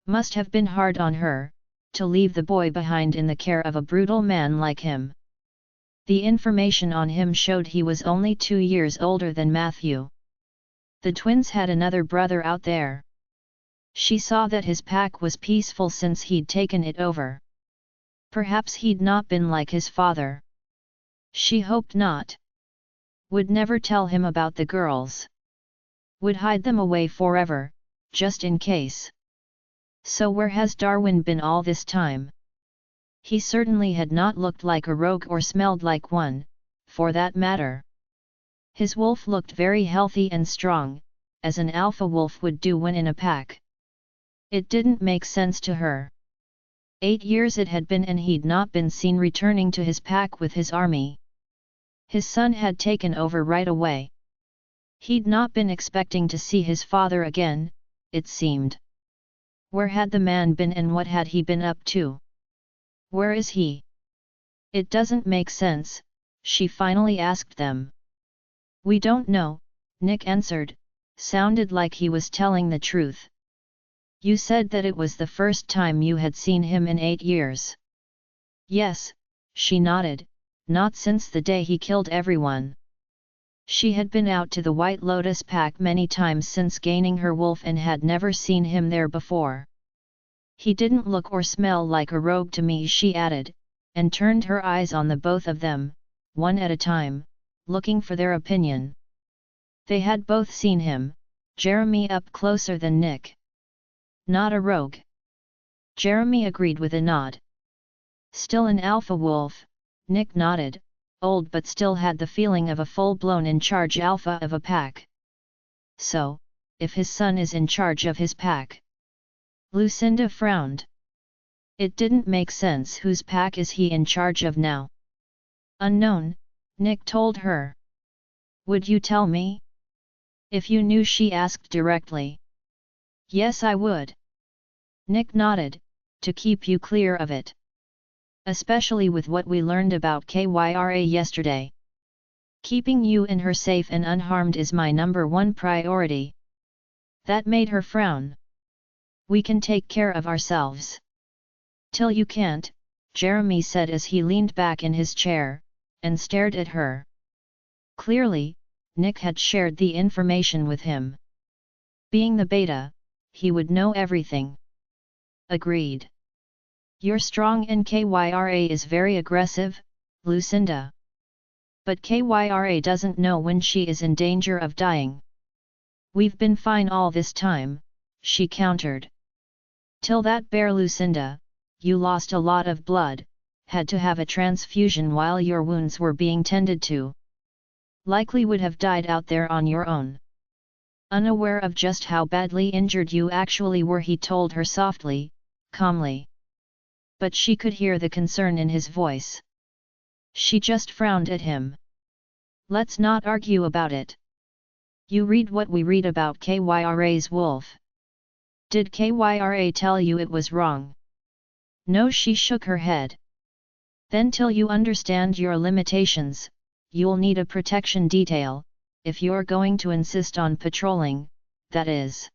Must have been hard on her, to leave the boy behind in the care of a brutal man like him. The information on him showed he was only 2 years older than Matthew. The twins had another brother out there. She saw that his pack was peaceful since he'd taken it over. Perhaps he'd not been like his father. She hoped not. Would never tell him about the girls. Would hide them away forever, just in case. So where has Darwin been all this time? He certainly had not looked like a rogue or smelled like one, for that matter. His wolf looked very healthy and strong, as an alpha wolf would do when in a pack. It didn't make sense to her. 8 years it had been, and he'd not been seen returning to his pack with his army. His son had taken over right away. He'd not been expecting to see his father again, it seemed. Where had the man been, and what had he been up to? "Where is he?" "It doesn't make sense," she finally asked them. "We don't know," Nick answered, sounded like he was telling the truth. "You said that it was the first time you had seen him in 8 years. "Yes," she nodded, "not since the day he killed everyone." She had been out to the White Lotus pack many times since gaining her wolf and had never seen him there before. "He didn't look or smell like a rogue to me," she added, and turned her eyes on the both of them, one at a time, looking for their opinion. They had both seen him, Jeremy up closer than Nick. "Not a rogue." Jeremy agreed with a nod. "Still an alpha wolf," Nick nodded, old but still had the feeling of a full-blown in-charge alpha of a pack. "So, if his son is in charge of his pack?" Lucinda frowned. It didn't make sense. Whose pack is he in charge of now? "Unknown," Nick told her. "Would you tell me? If you knew?" she asked directly. "Yes, I would." Nick nodded, "to keep you clear of it. Especially with what we learned about Kyra yesterday. Keeping you and her safe and unharmed is my #1 priority." That made her frown. "We can take care of ourselves." "Till you can't," Jeremy said as he leaned back in his chair, and stared at her. Clearly, Nick had shared the information with him. Being the beta, he would know everything. Agreed. "You're strong and Kyra is very aggressive, Lucinda. But Kyra doesn't know when she is in danger of dying." We've been fine all this time, she countered. Till that bear Lucinda, you lost a lot of blood, had to have a transfusion while your wounds were being tended to. Likely would have died out there on your own. Unaware of just how badly injured you actually were, he told her softly, calmly. But she could hear the concern in his voice. She just frowned at him. Let's not argue about it. You read what we read about Kyra's wolf. Did Kyra tell you it was wrong? No, she shook her head. Then till you understand your limitations, you'll need a protection detail, if you're going to insist on patrolling, that is.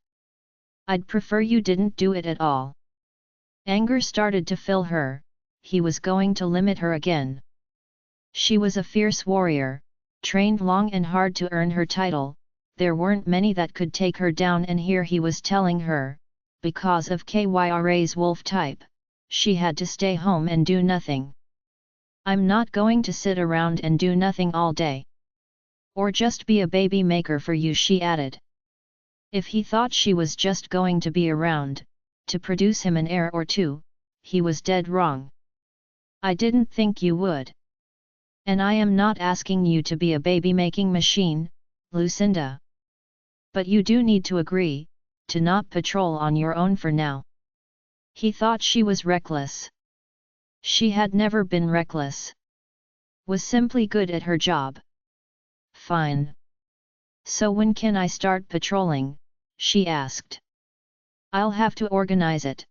I'd prefer you didn't do it at all. Anger started to fill her, he was going to limit her again. She was a fierce warrior, trained long and hard to earn her title, there weren't many that could take her down, and here he was telling her, because of Kyra's wolf type, she had to stay home and do nothing. I'm not going to sit around and do nothing all day. Or just be a baby maker for you, she added. If he thought she was just going to be around, to produce him an heir or two, he was dead wrong. I didn't think you would. And I am not asking you to be a baby-making machine, Lucinda. But you do need to agree, to not patrol on your own for now. He thought she was reckless. She had never been reckless. Was simply good at her job. Fine. So when can I start patrolling? She asked. I'll have to organize it.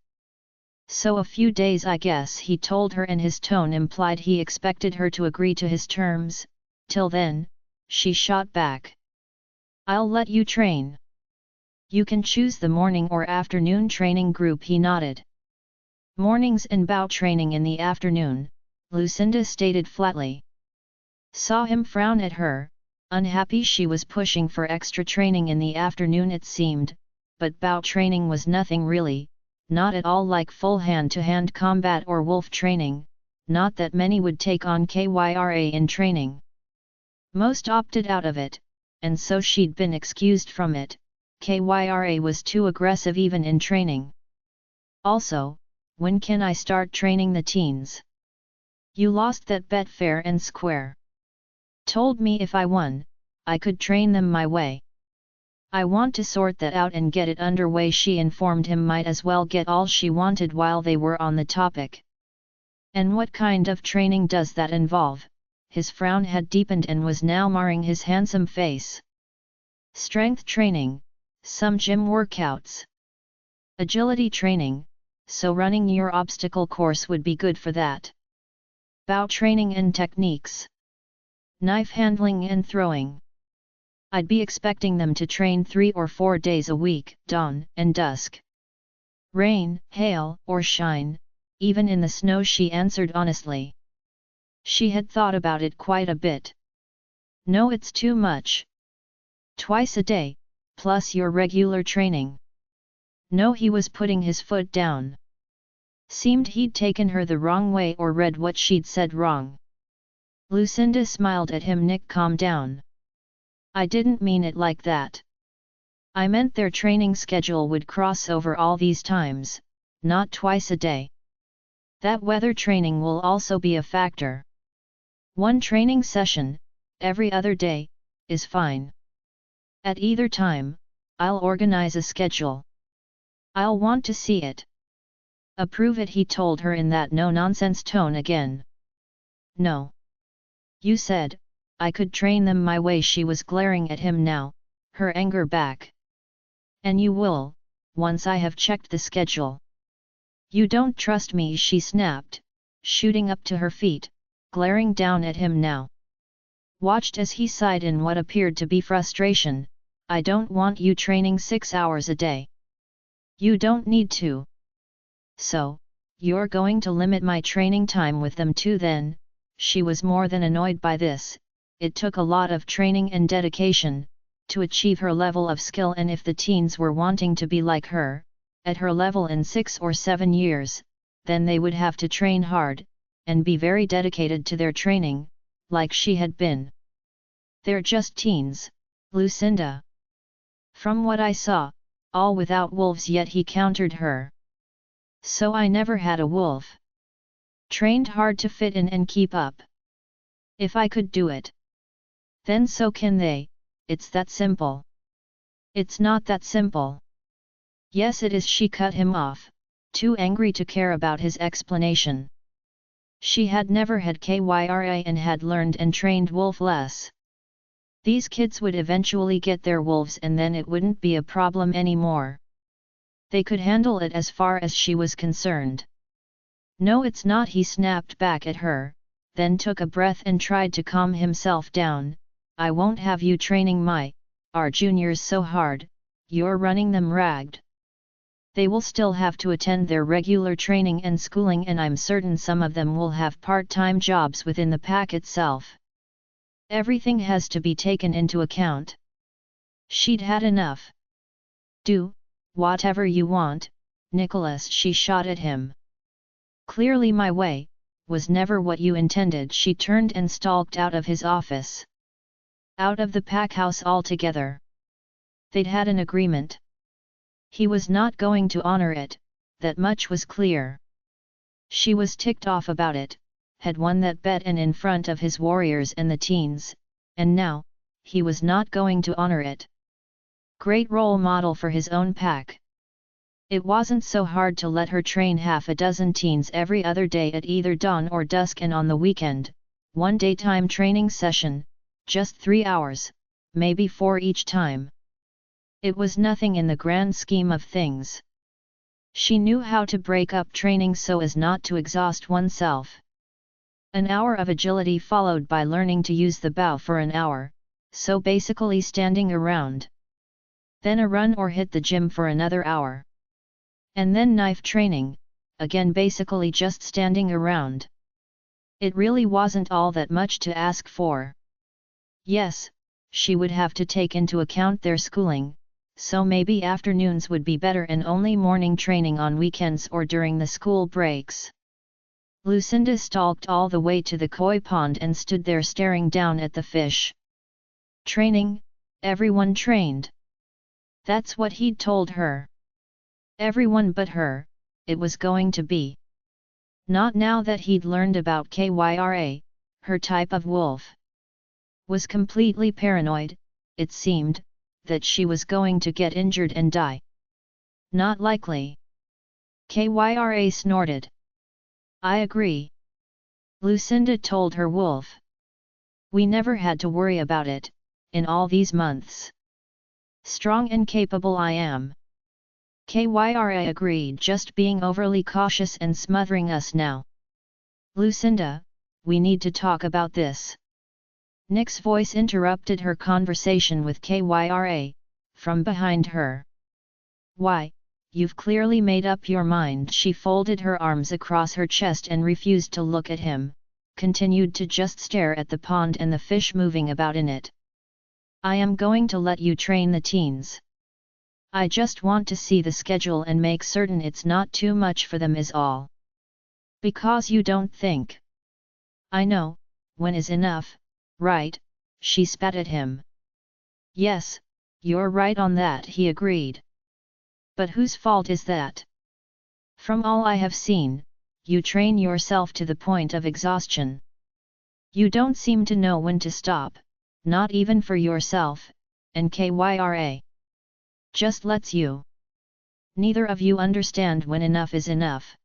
So a few days, I guess, he told her, and his tone implied he expected her to agree to his terms. Till then, she shot back. I'll let you train. You can choose the morning or afternoon training group, he nodded. Mornings and bow training in the afternoon, Lucinda stated flatly. Saw him frown at her, unhappy she was pushing for extra training in the afternoon it seemed, but bow training was nothing really, not at all like full hand-to-hand combat or wolf training, not that many would take on Kyra in training. Most opted out of it, and so she'd been excused from it. Kyra was too aggressive even in training. Also, when can I start training the teens? You lost that bet fair and square. Told me if I won, I could train them my way. I want to sort that out and get it underway, she informed him. Might as well get all she wanted while they were on the topic. And what kind of training does that involve? His frown had deepened and was now marring his handsome face. Strength training, some gym workouts. Agility training, so running your obstacle course would be good for that. Bow training and techniques. Knife handling and throwing. I'd be expecting them to train 3 or 4 days a week, dawn and dusk. Rain, hail, or shine, even in the snow, she answered honestly. She had thought about it quite a bit. No, it's too much. Twice a day, plus your regular training. No, he was putting his foot down. Seemed he'd taken her the wrong way or read what she'd said wrong. Lucinda smiled at him. Nick, calm down. I didn't mean it like that. I meant their training schedule would cross over all these times, not twice a day. That weather training will also be a factor. One training session, every other day, is fine. At either time, I'll organize a schedule. I'll want to see it. Approve it, he told her in that no-nonsense tone again. No. You said, I could train them my way. She was glaring at him now, her anger back. And you will, once I have checked the schedule. You don't trust me, she snapped, shooting up to her feet, glaring down at him now. Watched as he sighed in what appeared to be frustration. I don't want you training 6 hours a day. You don't need to. So, you're going to limit my training time with them too then? She was more than annoyed by this. It took a lot of training and dedication to achieve her level of skill, and if the teens were wanting to be like her, at her level in 6 or 7 years, then they would have to train hard, and be very dedicated to their training, like she had been. They're just teens, Lucinda. From what I saw, all without wolves, yet he countered her. So I never had a wolf. Trained hard to fit in and keep up. If I could do it, then so can they. It's that simple. It's not that simple. Yes it is, she cut him off, too angry to care about his explanation. She had never had Kyra and had learned and trained wolf less. These kids would eventually get their wolves and then it wouldn't be a problem anymore. They could handle it as far as she was concerned. No it's not, he snapped back at her, then took a breath and tried to calm himself down. I won't have you training our juniors so hard, you're running them ragged. They will still have to attend their regular training and schooling, and I'm certain some of them will have part-time jobs within the pack itself. Everything has to be taken into account. She'd had enough. Do whatever you want, Nicholas, she shot at him. Clearly my way was never what you intended. She turned and stalked out of his office. Out of the pack house altogether. They'd had an agreement. He was not going to honor it, that much was clear. She was ticked off about it, had won that bet and in front of his warriors and the teens, and now, he was not going to honor it. Great role model for his own pack. It wasn't so hard to let her train half a dozen teens every other day at either dawn or dusk, and on the weekend, one daytime training session, just 3 hours, maybe 4 each time. It was nothing in the grand scheme of things. She knew how to break up training so as not to exhaust oneself. An hour of agility followed by learning to use the bow for an hour, so basically standing around. Then a run or hit the gym for another hour. And then knife training, again basically just standing around. It really wasn't all that much to ask for. Yes, she would have to take into account their schooling, so maybe afternoons would be better and only morning training on weekends or during the school breaks. Lucinda stalked all the way to the koi pond and stood there staring down at the fish. Training, everyone trained. That's what he'd told her. Everyone but her, it was going to be. Not now that he'd learned about Kyra, her type of wolf. Was completely paranoid, it seemed, that she was going to get injured and die. Not likely. Kyra snorted. I agree. Lucinda told her wolf. We never had to worry about it, in all these months. Strong and capable I am. Kyra agreed, just being overly cautious and smothering us now. Lucinda, we need to talk about this. Nick's voice interrupted her conversation with Kyra, from behind her. Why, you've clearly made up your mind. She folded her arms across her chest and refused to look at him, continued to just stare at the pond and the fish moving about in it. I am going to let you train the teens. I just want to see the schedule and make certain it's not too much for them is all. Because you don't think. I know, when is enough, right? She spat at him. Yes, you're right on that, he agreed. But whose fault is that? From all I have seen, you train yourself to the point of exhaustion. You don't seem to know when to stop, not even for yourself, and Kyra just lets you. Neither of you understand when enough is enough.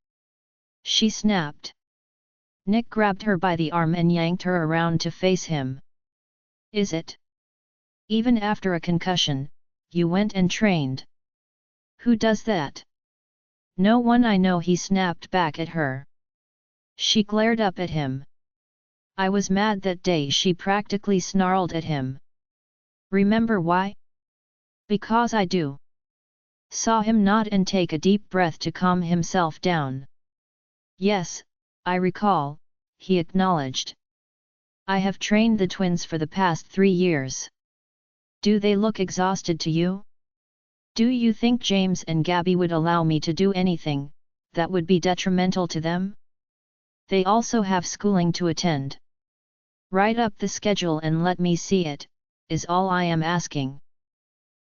She snapped. Nick grabbed her by the arm and yanked her around to face him. Is it? Even after a concussion, you went and trained? Who does that? No one I know, he snapped back at her. She glared up at him. I was mad that day, she practically snarled at him. Remember why? Because I do. Saw him nod and take a deep breath to calm himself down. Yes, I recall, he acknowledged. I have trained the twins for the past 3 years. Do they look exhausted to you? Do you think James and Gabby would allow me to do anything that would be detrimental to them? They also have schooling to attend. Write up the schedule and let me see it, is all I am asking.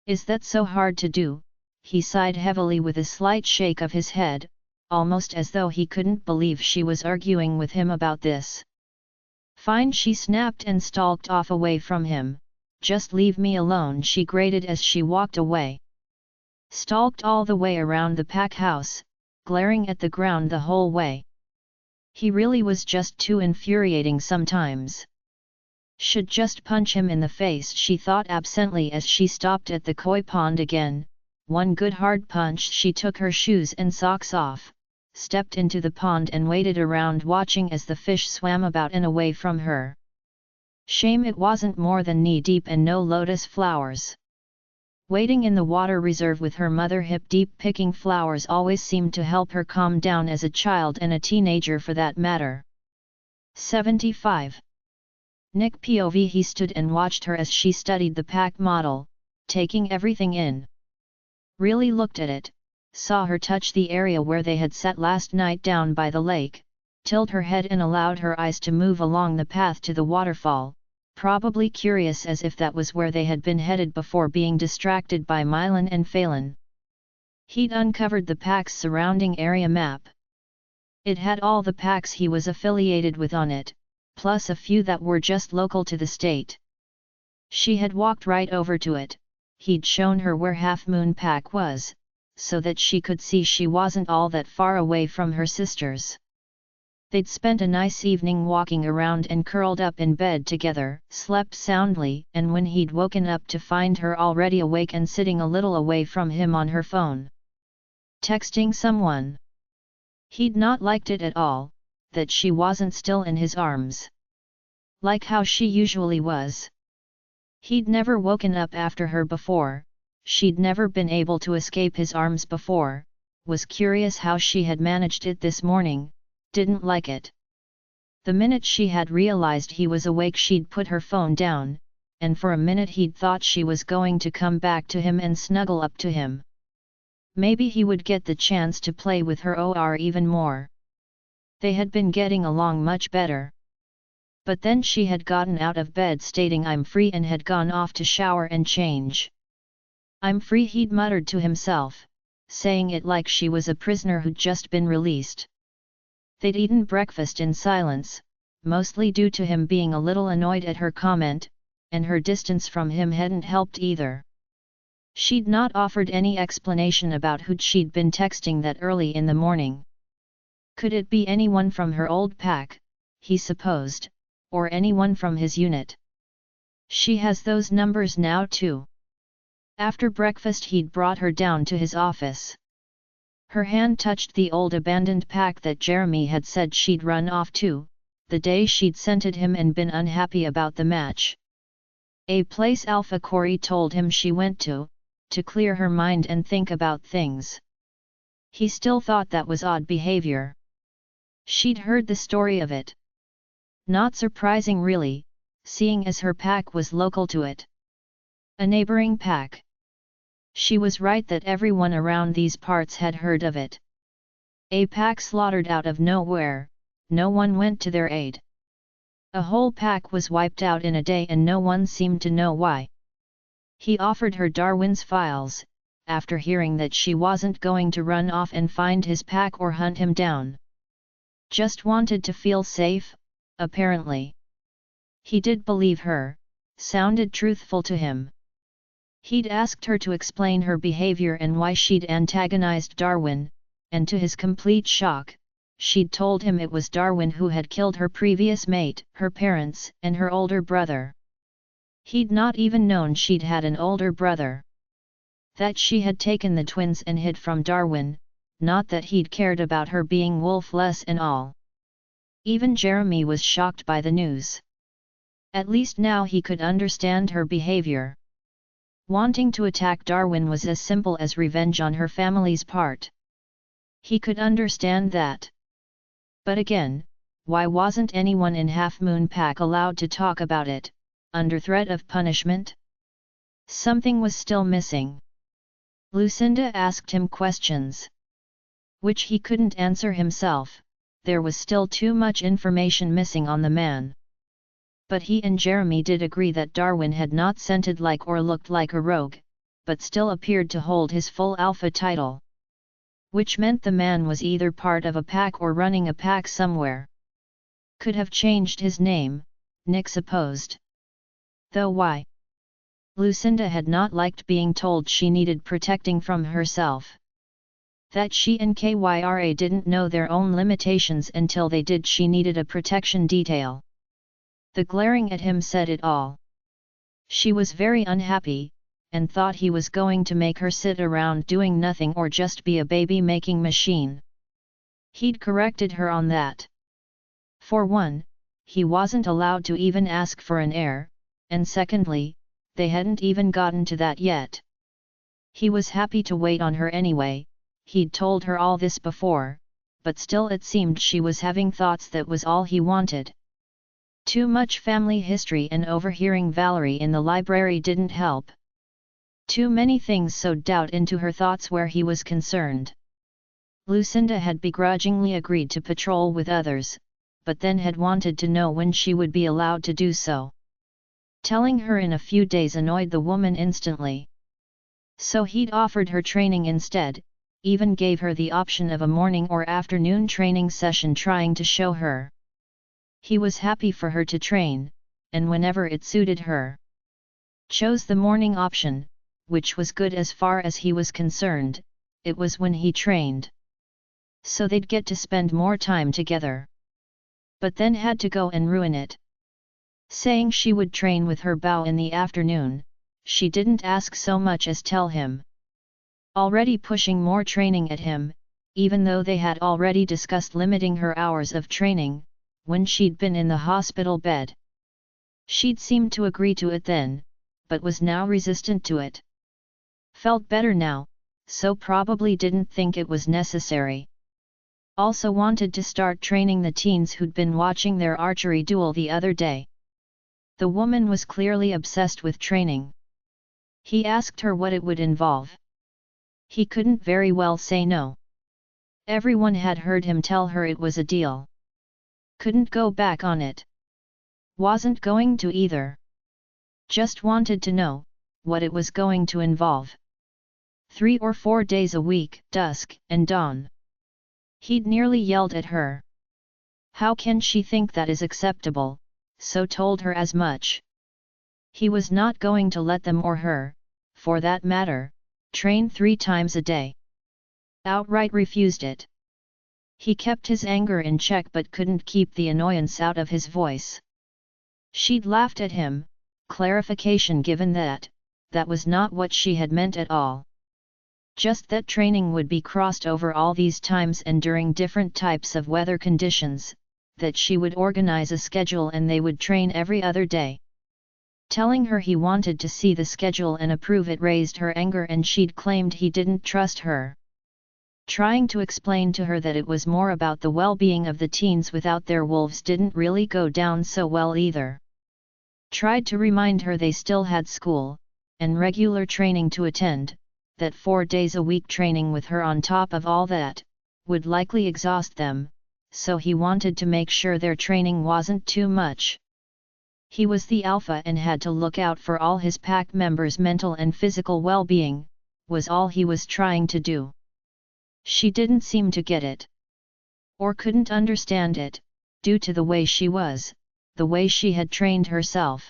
Is that so hard to do? He sighed heavily with a slight shake of his head, almost as though he couldn't believe she was arguing with him about this. Fine, she snapped and stalked off away from him. Just leave me alone, she grated as she walked away. Stalked all the way around the pack house, glaring at the ground the whole way. He really was just too infuriating sometimes. Should just punch him in the face, she thought absently as she stopped at the koi pond again. One good hard punch, she took her shoes and socks off, stepped into the pond and waited around watching as the fish swam about and away from her. Shame it wasn't more than knee-deep and no lotus flowers. Waiting in the water reserve with her mother hip-deep picking flowers always seemed to help her calm down as a child and a teenager for that matter. 75. Nick POV. He stood and watched her as she studied the pack model, taking everything in. Really looked at it, saw her touch the area where they had sat last night down by the lake, tilt her head and allowed her eyes to move along the path to the waterfall, probably curious as if that was where they had been headed before being distracted by Mylan and Phelan. He'd uncovered the pack's surrounding area map. It had all the packs he was affiliated with on it, plus a few that were just local to the state. She had walked right over to it. He'd shown her where Half Moon Pack was, so that she could see she wasn't all that far away from her sisters. They'd spent a nice evening walking around and curled up in bed together, slept soundly, and when he'd woken up to find her already awake and sitting a little away from him on her phone, texting someone. He'd not liked it at all, that she wasn't still in his arms, like how she usually was. He'd never woken up after her before, she'd never been able to escape his arms before, was curious how she had managed it this morning, didn't like it. The minute she had realized he was awake, she'd put her phone down, and for a minute he'd thought she was going to come back to him and snuggle up to him. Maybe he would get the chance to play with her or even more. They had been getting along much better. But then she had gotten out of bed stating "I'm free" and had gone off to shower and change. "I'm free," he'd muttered to himself, saying it like she was a prisoner who'd just been released. They'd eaten breakfast in silence, mostly due to him being a little annoyed at her comment, and her distance from him hadn't helped either. She'd not offered any explanation about who she'd been texting that early in the morning. Could it be anyone from her old pack, he supposed, or anyone from his unit? She has those numbers now too. After breakfast he'd brought her down to his office. Her hand touched the old abandoned pack that Jeremy had said she'd run off to, the day she'd scented him and been unhappy about the match. A place Alpha Corey told him she went to clear her mind and think about things. He still thought that was odd behavior. She'd heard the story of it. Not surprising really, seeing as her pack was local to it. A neighboring pack. She was right that everyone around these parts had heard of it. A pack slaughtered out of nowhere, no one went to their aid. A whole pack was wiped out in a day and no one seemed to know why. He offered her Darwin's files, after hearing that she wasn't going to run off and find his pack or hunt him down. Just wanted to feel safe, apparently. He did believe her, sounded truthful to him. He'd asked her to explain her behavior and why she'd antagonized Darwin, and to his complete shock, she'd told him it was Darwin who had killed her previous mate, her parents, and her older brother. He'd not even known she'd had an older brother. That she had taken the twins and hid from Darwin, not that he'd cared about her being wolf-less and all. Even Jeremy was shocked by the news. At least now he could understand her behavior. Wanting to attack Darwin was as simple as revenge on her family's part. He could understand that. But again, why wasn't anyone in Half Moon Pack allowed to talk about it, under threat of punishment? Something was still missing. Lucinda asked him questions, which he couldn't answer himself. There was still too much information missing on the man. But he and Jeremy did agree that Darwin had not scented like or looked like a rogue, but still appeared to hold his full alpha title. Which meant the man was either part of a pack or running a pack somewhere. Could have changed his name, Nick supposed. Though why? Lucinda had not liked being told she needed protecting from herself. That she and Kyra didn't know their own limitations until they did. She needed a protection detail. The glaring at him said it all. She was very unhappy, and thought he was going to make her sit around doing nothing or just be a baby-making machine. He'd corrected her on that. For one, he wasn't allowed to even ask for an heir, and secondly, they hadn't even gotten to that yet. He was happy to wait on her anyway. He'd told her all this before, but still it seemed she was having thoughts that was all he wanted. Too much family history and overhearing Valerie in the library didn't help. Too many things sowed doubt into her thoughts where he was concerned. Lucinda had begrudgingly agreed to patrol with others, but then had wanted to know when she would be allowed to do so. Telling her in a few days annoyed the woman instantly. So he'd offered her training instead, even gave her the option of a morning or afternoon training session trying to show her. He was happy for her to train, and whenever it suited her. Chose the morning option, which was good as far as he was concerned. It was when he trained. So they'd get to spend more time together. But then had to go and ruin it. Saying she would train with her Bao in the afternoon, she didn't ask so much as tell him. Already pushing more training at him, even though they had already discussed limiting her hours of training, when she'd been in the hospital bed. She'd seemed to agree to it then, but was now resistant to it. Felt better now, so probably didn't think it was necessary. Also wanted to start training the teens who'd been watching their archery duel the other day. The woman was clearly obsessed with training. He asked her what it would involve. He couldn't very well say no. Everyone had heard him tell her it was a deal. Couldn't go back on it. Wasn't going to either. Just wanted to know what it was going to involve. 3 or 4 days a week, dusk and dawn. He'd nearly yelled at her. How can she think that is acceptable? So told her as much. He was not going to let them or her, for that matter, train 3 times a day. Outright refused it. He kept his anger in check but couldn't keep the annoyance out of his voice. She'd laughed at him, clarification given that was not what she had meant at all. Just that training would be crossed over all these times and during different types of weather conditions, that she would organize a schedule and they would train every other day. Telling her he wanted to see the schedule and approve it raised her anger and she'd claimed he didn't trust her. Trying to explain to her that it was more about the well-being of the teens without their wolves didn't really go down so well either. Tried to remind her they still had school, and regular training to attend, that 4 days a week training with her on top of all that, would likely exhaust them, so he wanted to make sure their training wasn't too much. He was the alpha and had to look out for all his pack members' mental and physical well-being, was all he was trying to do. She didn't seem to get it. Or couldn't understand it, due to the way she was, the way she had trained herself.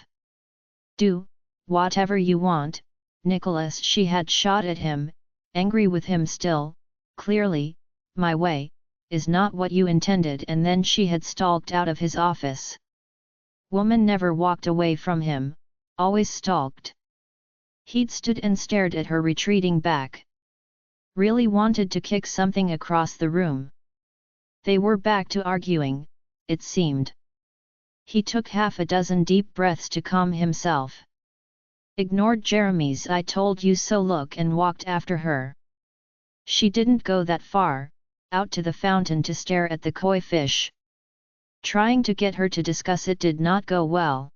Do whatever you want, Nicholas, she had shot at him, angry with him still. Clearly, my way is not what you intended, and then she had stalked out of his office. Woman never walked away from him, always stalked. He'd stood and stared at her retreating back. Really wanted to kick something across the room. They were back to arguing, it seemed. He took half a dozen deep breaths to calm himself. Ignored Jeremy's "I told you so" look and walked after her. She didn't go that far, out to the fountain to stare at the koi fish. Trying to get her to discuss it did not go well.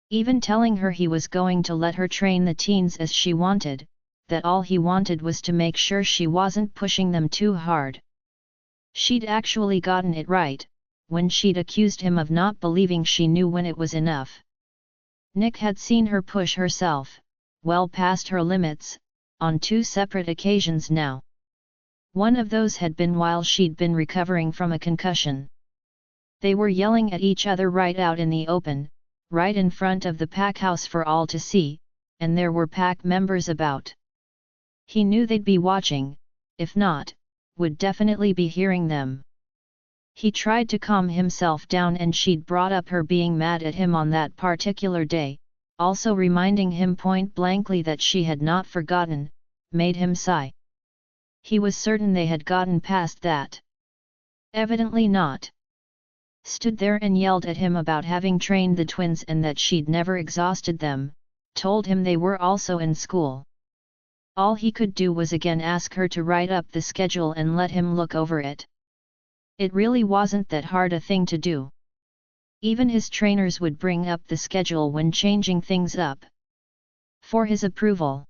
Even telling her he was going to let her train the teens as she wanted, that all he wanted was to make sure she wasn't pushing them too hard. She'd actually gotten it right, when she'd accused him of not believing she knew when it was enough. Nick had seen her push herself, well past her limits, on 2 separate occasions now. One of those had been while she'd been recovering from a concussion. They were yelling at each other right out in the open, right in front of the pack house for all to see, and there were pack members about. He knew they'd be watching, if not, would definitely be hearing them. He tried to calm himself down, and she'd brought up her being mad at him on that particular day, also reminding him point blankly that she had not forgotten, made him sigh. He was certain they had gotten past that. Evidently not. Stood there and yelled at him about having trained the twins and that she'd never exhausted them, told him they were also in school. All he could do was again ask her to write up the schedule and let him look over it. It really wasn't that hard a thing to do. Even his trainers would bring up the schedule when changing things up. For his approval.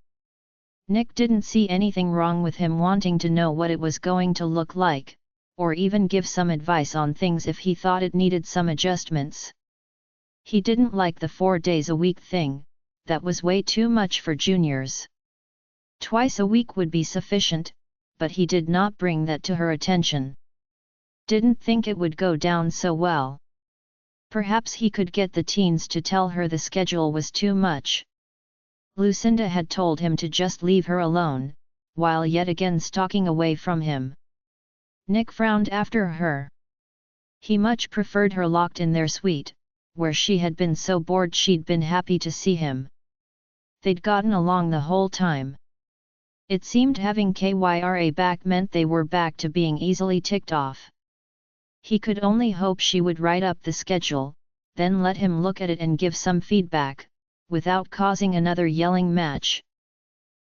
Nick didn't see anything wrong with him wanting to know what it was going to look like, or even give some advice on things if he thought it needed some adjustments. He didn't like the 4 days a week thing, that was way too much for juniors. Twice a week would be sufficient, but he did not bring that to her attention. Didn't think it would go down so well. Perhaps he could get the teens to tell her the schedule was too much. Lucinda had told him to just leave her alone, while yet again stalking away from him. Nick frowned after her. He much preferred her locked in their suite, where she had been so bored she'd been happy to see him. They'd gotten along the whole time. It seemed having Kyra back meant they were back to being easily ticked off. He could only hope she would write up the schedule, then let him look at it and give some feedback, without causing another yelling match.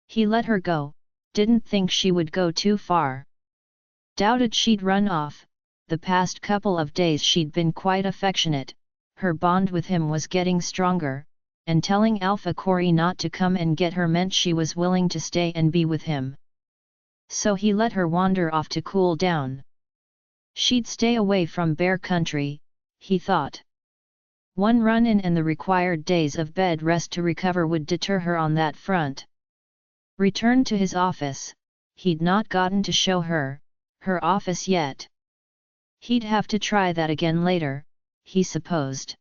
He let her go, didn't think she would go too far. Doubted she'd run off. The past couple of days she'd been quite affectionate, her bond with him was getting stronger, and telling Alpha Corey not to come and get her meant she was willing to stay and be with him. So he let her wander off to cool down. She'd stay away from Bear Country, he thought. One run-in and the required days of bed rest to recover would deter her on that front. Returned to his office, he'd not gotten to show her office yet. He'd have to try that again later, he supposed.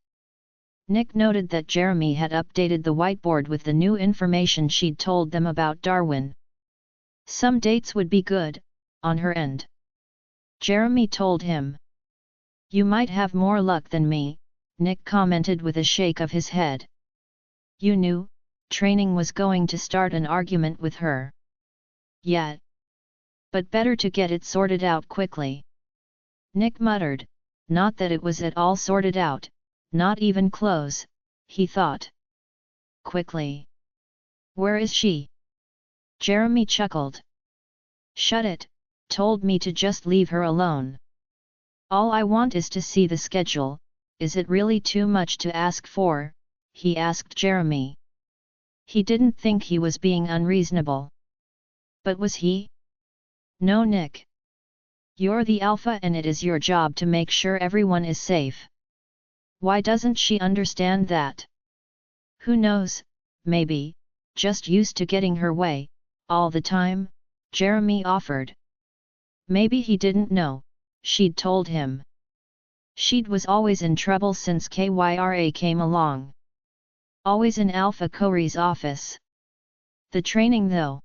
Nick noted that Jeremy had updated the whiteboard with the new information she'd told them about Darwin. Some dates would be good, on her end. Jeremy told him. You might have more luck than me, Nick commented with a shake of his head. You knew, training was going to start an argument with her. Yeah. But better to get it sorted out quickly. Nick muttered, not that it was at all sorted out, not even close, he thought. Quickly. Where is she? Jeremy chuckled. Shut it, told me to just leave her alone. All I want is to see the schedule. Is it really too much to ask for? He asked Jeremy. He didn't think he was being unreasonable. But was he? No, Nick. You're the alpha and it is your job to make sure everyone is safe. Why doesn't she understand that? Who knows, maybe, just used to getting her way, all the time, Jeremy offered. Maybe he didn't know, she'd told him. She'd was always in trouble since Kyra came along. Always in Alpha Corey's office. The training though.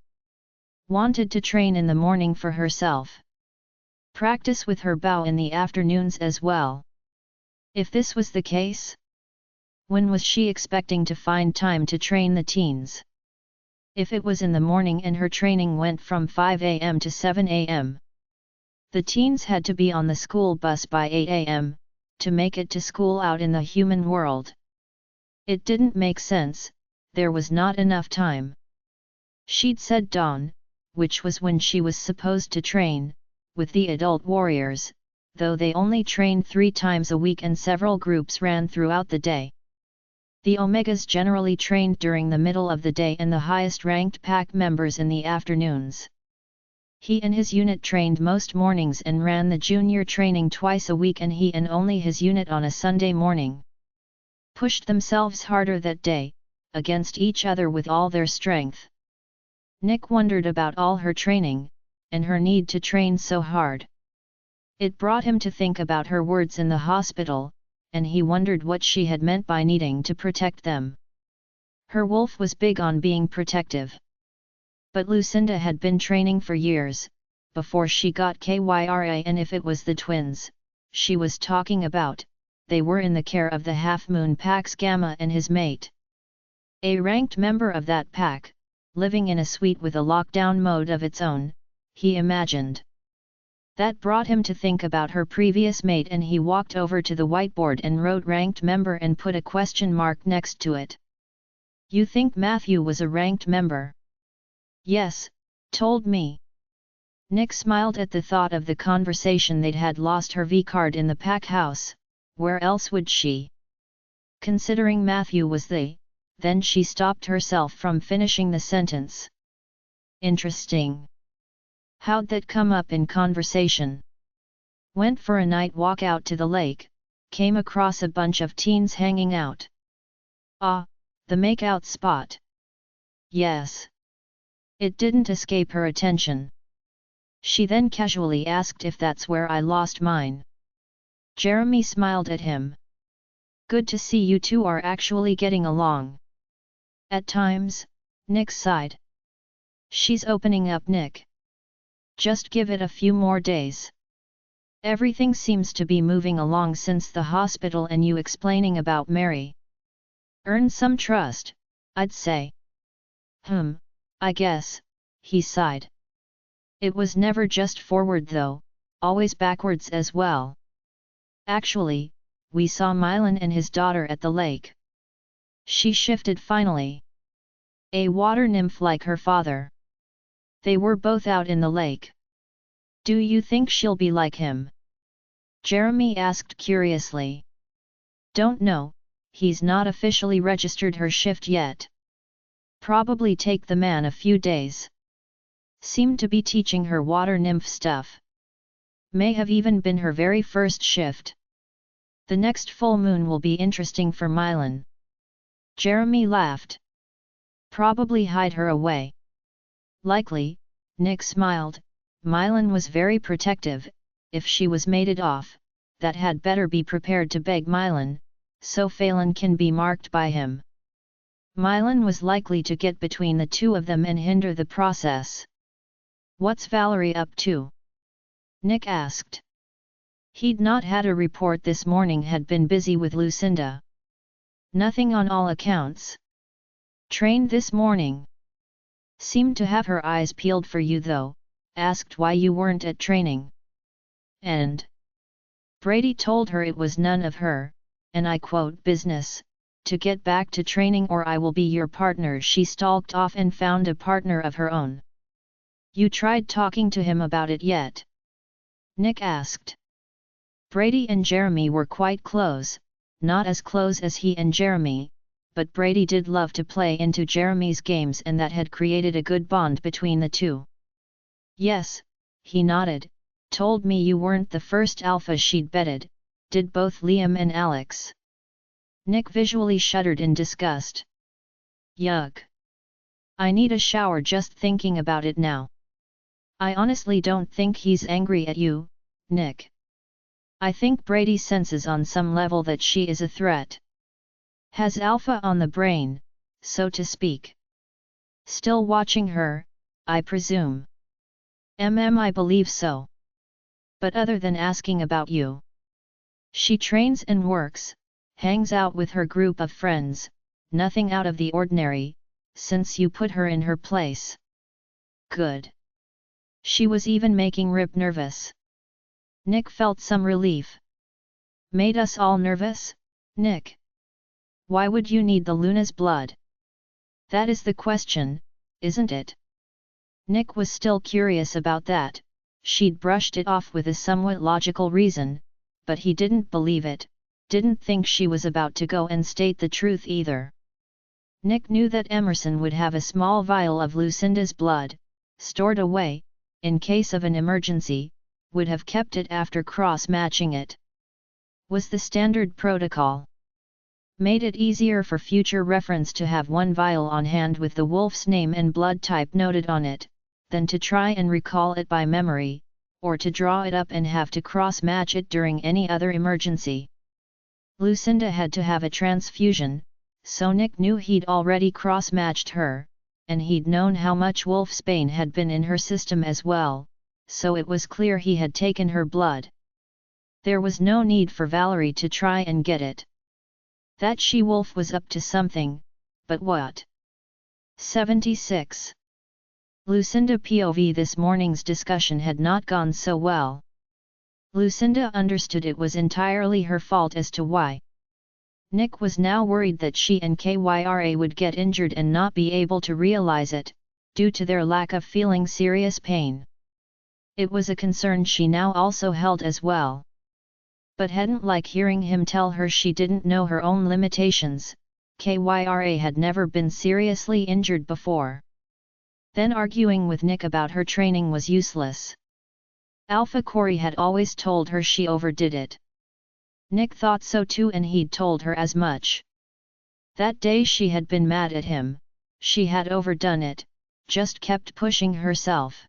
Wanted to train in the morning for herself. Practice with her bow in the afternoons as well. If this was the case, when was she expecting to find time to train the teens? If it was in the morning and her training went from 5 a.m. to 7 a.m. The teens had to be on the school bus by 8 a.m., to make it to school out in the human world. It didn't make sense, there was not enough time. She'd said dawn, which was when she was supposed to train, with the adult warriors, though they only trained 3 times a week and several groups ran throughout the day. The Omegas generally trained during the middle of the day and the highest-ranked pack members in the afternoons. He and his unit trained most mornings and ran the junior training twice a week, and he and only his unit on a Sunday morning. Pushed themselves harder that day, against each other with all their strength. Nick wondered about all her training, and her need to train so hard. It brought him to think about her words in the hospital, and he wondered what she had meant by needing to protect them. Her wolf was big on being protective. But Lucinda had been training for years, before she got Kyra, and if it was the twins she was talking about, they were in the care of the Half Moon Pax Gamma and his mate. A ranked member of that pack, living in a suite with a lockdown mode of its own, he imagined. That brought him to think about her previous mate, and he walked over to the whiteboard and wrote ranked member and put a question mark next to it. You think Matthew was a ranked member? Yes, told me. Nick smiled at the thought of the conversation. They'd had lost her V-card in the pack house, where else would she? Considering Matthew was then she stopped herself from finishing the sentence. Interesting. How'd that come up in conversation? Went for a night walk out to the lake, came across a bunch of teens hanging out. Ah, the makeout spot. Yes. It didn't escape her attention. She then casually asked if that's where I lost mine. Jeremy smiled at him. Good to see you two are actually getting along. At times, Nick sighed. She's opening up, Nick. Just give it a few more days. Everything seems to be moving along since the hospital and you explaining about Mary. Earned some trust, I'd say. I guess, he sighed. It was never just forward though, always backwards as well. Actually, we saw Milan and his daughter at the lake. She shifted finally. A water nymph like her father. They were both out in the lake. Do you think she'll be like him? Jeremy asked curiously. Don't know, he's not officially registered her shift yet. Probably take the man a few days. Seemed to be teaching her water nymph stuff. May have even been her very first shift. The next full moon will be interesting for Milan. Jeremy laughed. Probably hide her away. Likely, Nick smiled. Milan was very protective. If she was mated off, that had better be prepared to beg Milan, so Phelan can be marked by him. Milan was likely to get between the two of them and hinder the process. What's Valerie up to? Nick asked. He'd not had a report this morning, had been busy with Lucinda. Nothing on all accounts. Trained this morning. Seemed to have her eyes peeled for you though, asked why you weren't at training. And Brady told her it was none of her, and I quote business, to get back to training or I will be your partner. She stalked off and found a partner of her own. You tried talking to him about it yet? Nick asked. Brady and Jeremy were quite close, not as close as he and Jeremy, but Brady did love to play into Jeremy's games and that had created a good bond between the two. Yes, he nodded, told me you weren't the first alpha she'd betted, did both Liam and Alex. Nick visually shuddered in disgust. Yuck. I need a shower just thinking about it now. I honestly don't think he's angry at you, Nick. I think Brady senses on some level that she is a threat. Has alpha on the brain, so to speak. Still watching her, I presume. I believe so. But other than asking about you. She trains and works, hangs out with her group of friends, nothing out of the ordinary, since you put her in her place. Good. She was even making Rip nervous. Nick felt some relief. Made us all nervous, Nick? Why would you need the Luna's blood? That is the question, isn't it? Nick was still curious about that. She'd brushed it off with a somewhat logical reason, but he didn't believe it, didn't think she was about to go and state the truth either. Nick knew that Emerson would have a small vial of Lucinda's blood, stored away, in case of an emergency, would have kept it after cross-matching it. Was the standard protocol. Made it easier for future reference to have one vial on hand with the wolf's name and blood type noted on it, than to try and recall it by memory, or to draw it up and have to cross-match it during any other emergency. Lucinda had to have a transfusion, so Nick knew he'd already cross-matched her, and he'd known how much wolfsbane had been in her system as well, so it was clear he had taken her blood. There was no need for Valerie to try and get it. That she-wolf was up to something, but what? 76. Lucinda POV. This morning's discussion had not gone so well. Lucinda understood it was entirely her fault as to why. Nick was now worried that she and Kyra would get injured and not be able to realize it, due to their lack of feeling serious pain. It was a concern she now also held as well. But hadn't liked hearing him tell her she didn't know her own limitations. Kyra had never been seriously injured before. Then arguing with Nick about her training was useless. Alpha Corey had always told her she overdid it. Nick thought so too, and he'd told her as much. That day she had been mad at him. She had overdone it, just kept pushing herself.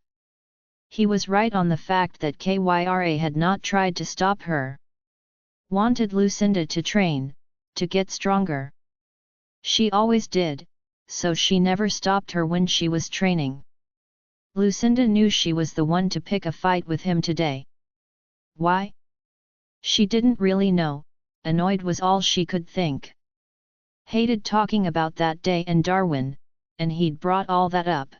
He was right on the fact that Kyra had not tried to stop her. Wanted Lucinda to train, to get stronger. She always did, so she never stopped her when she was training. Lucinda knew she was the one to pick a fight with him today. Why? She didn't really know, annoyed was all she could think. Hated talking about that day in Darwin, and he'd brought all that up.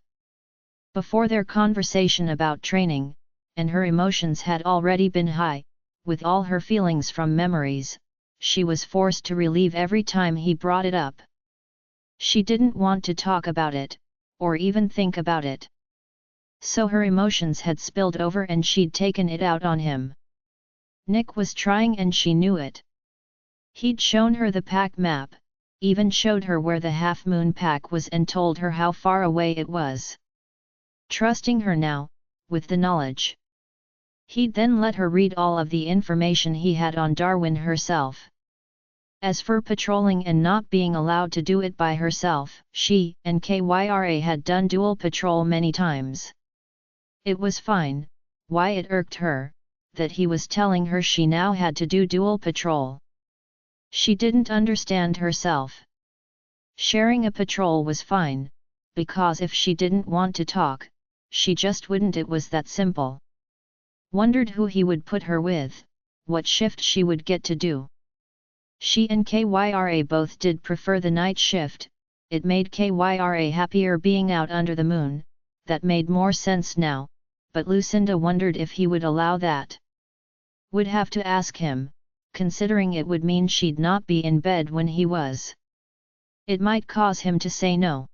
Before their conversation about training, and her emotions had already been high, with all her feelings from memories, she was forced to relieve every time he brought it up. She didn't want to talk about it, or even think about it. So her emotions had spilled over and she'd taken it out on him. Nick was trying and she knew it. He'd shown her the pack map, even showed her where the Half Moon pack was and told her how far away it was. Trusting her now, with the knowledge. He'd then let her read all of the information he had on Darwin herself. As for patrolling and not being allowed to do it by herself, she and Kyra had done dual patrol many times. It was fine. Why it irked her, that he was telling her she now had to do dual patrol. She didn't understand herself. Sharing a patrol was fine, because if she didn't want to talk, she just wouldn't. It was that simple. Wondered who he would put her with, what shift she would get to do. She and Kyra both did prefer the night shift. It made Kyra happier being out under the moon. That made more sense now, but Lucinda wondered if he would allow that. Would have to ask him, considering it would mean she'd not be in bed when he was. It might cause him to say no.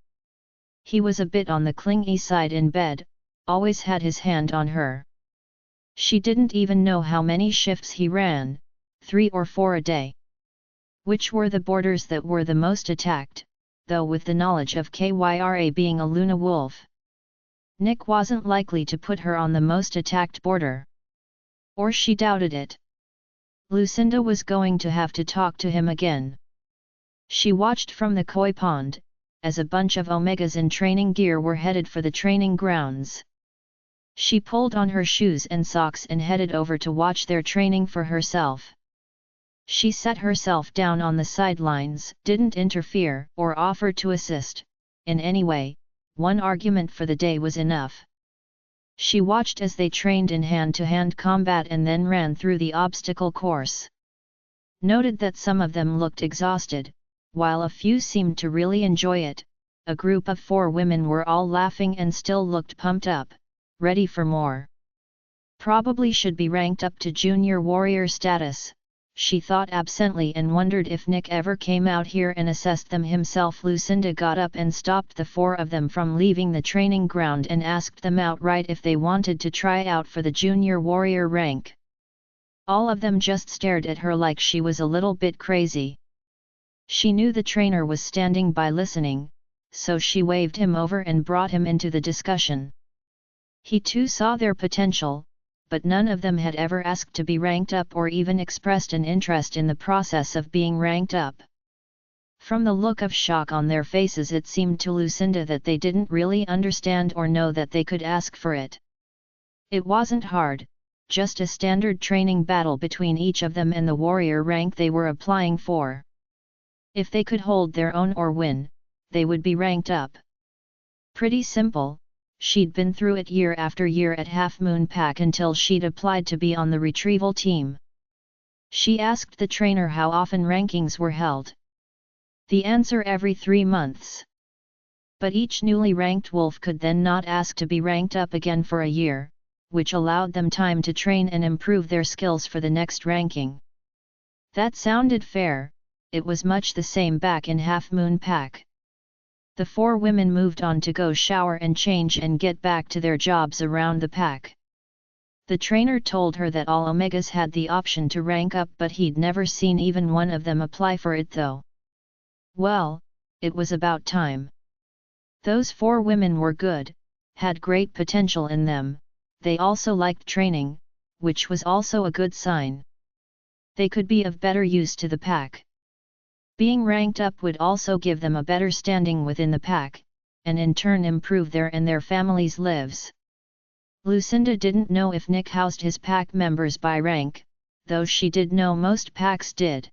He was a bit on the clingy side in bed, always had his hand on her. She didn't even know how many shifts he ran, 3 or 4 a day. Which were the boarders that were the most attacked, though with the knowledge of Kyra being a Luna wolf. Nick wasn't likely to put her on the most attacked border. Or she doubted it. Lucinda was going to have to talk to him again. She watched from the koi pond, as a bunch of Omegas in training gear were headed for the training grounds. She pulled on her shoes and socks and headed over to watch their training for herself. She sat herself down on the sidelines, didn't interfere or offer to assist, in any way. One argument for the day was enough. She watched as they trained in hand-to-hand combat and then ran through the obstacle course. Noted that some of them looked exhausted, while a few seemed to really enjoy it. A group of 4 women were all laughing and still looked pumped up, ready for more. Probably should be ranked up to junior warrior status, she thought absently, and wondered if Nick ever came out here and assessed them himself. Lucinda got up and stopped the 4 of them from leaving the training ground and asked them outright if they wanted to try out for the junior warrior rank. All of them just stared at her like she was a little bit crazy. She knew the trainer was standing by listening, so she waved him over and brought him into the discussion. He too saw their potential, but none of them had ever asked to be ranked up or even expressed an interest in the process of being ranked up. From the look of shock on their faces, it seemed to Lucinda that they didn't really understand or know that they could ask for it. It wasn't hard, just a standard training battle between each of them and the warrior rank they were applying for. If they could hold their own or win, they would be ranked up. Pretty simple. She'd been through it year after year at Half Moon Pack until she'd applied to be on the retrieval team. She asked the trainer how often rankings were held. The answer: every 3 months. But each newly ranked wolf could then not ask to be ranked up again for a year, which allowed them time to train and improve their skills for the next ranking. That sounded fair. It was much the same back in Half Moon Pack. The 4 women moved on to go shower and change and get back to their jobs around the pack. The trainer told her that all Omegas had the option to rank up, but he'd never seen even one of them apply for it though. Well, it was about time. Those 4 women were good, had great potential in them. They also liked training, which was also a good sign. They could be of better use to the pack. Being ranked up would also give them a better standing within the pack, and in turn improve their and their families' lives. Lucinda didn't know if Nick housed his pack members by rank, though she did know most packs did.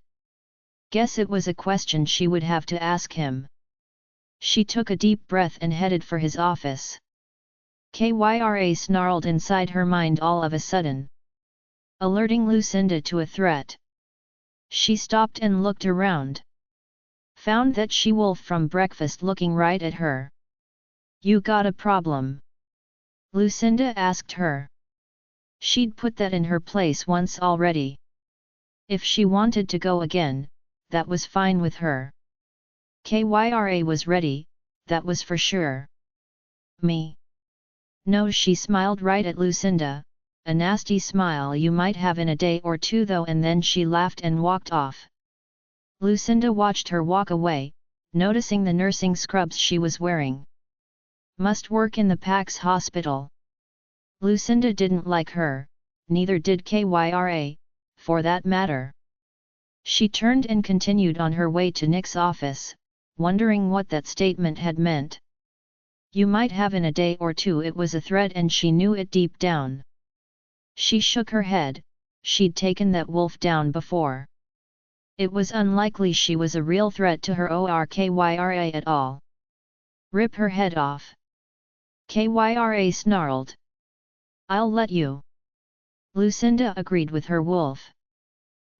Guess it was a question she would have to ask him. She took a deep breath and headed for his office. Kyra snarled inside her mind all of a sudden, alerting Lucinda to a threat. She stopped and looked around. Found that she-wolf from breakfast looking right at her. "You got a problem?" Lucinda asked her. She'd put that in her place once already. If she wanted to go again, that was fine with her. Kyra was ready, that was for sure. "Me? No," she smiled right at Lucinda, a nasty smile you might have in a day or two though, and then she laughed and walked off. Lucinda watched her walk away, noticing the nursing scrubs she was wearing. Must work in the pack's hospital. Lucinda didn't like her, neither did Kyra, for that matter. She turned and continued on her way to Nick's office, wondering what that statement had meant. You might have in a day or two. It was a threat and she knew it deep down. She shook her head. She'd taken that wolf down before. It was unlikely she was a real threat to her or Kyra at all. Rip her head off. Kyra snarled. "I'll let you." Lucinda agreed with her wolf.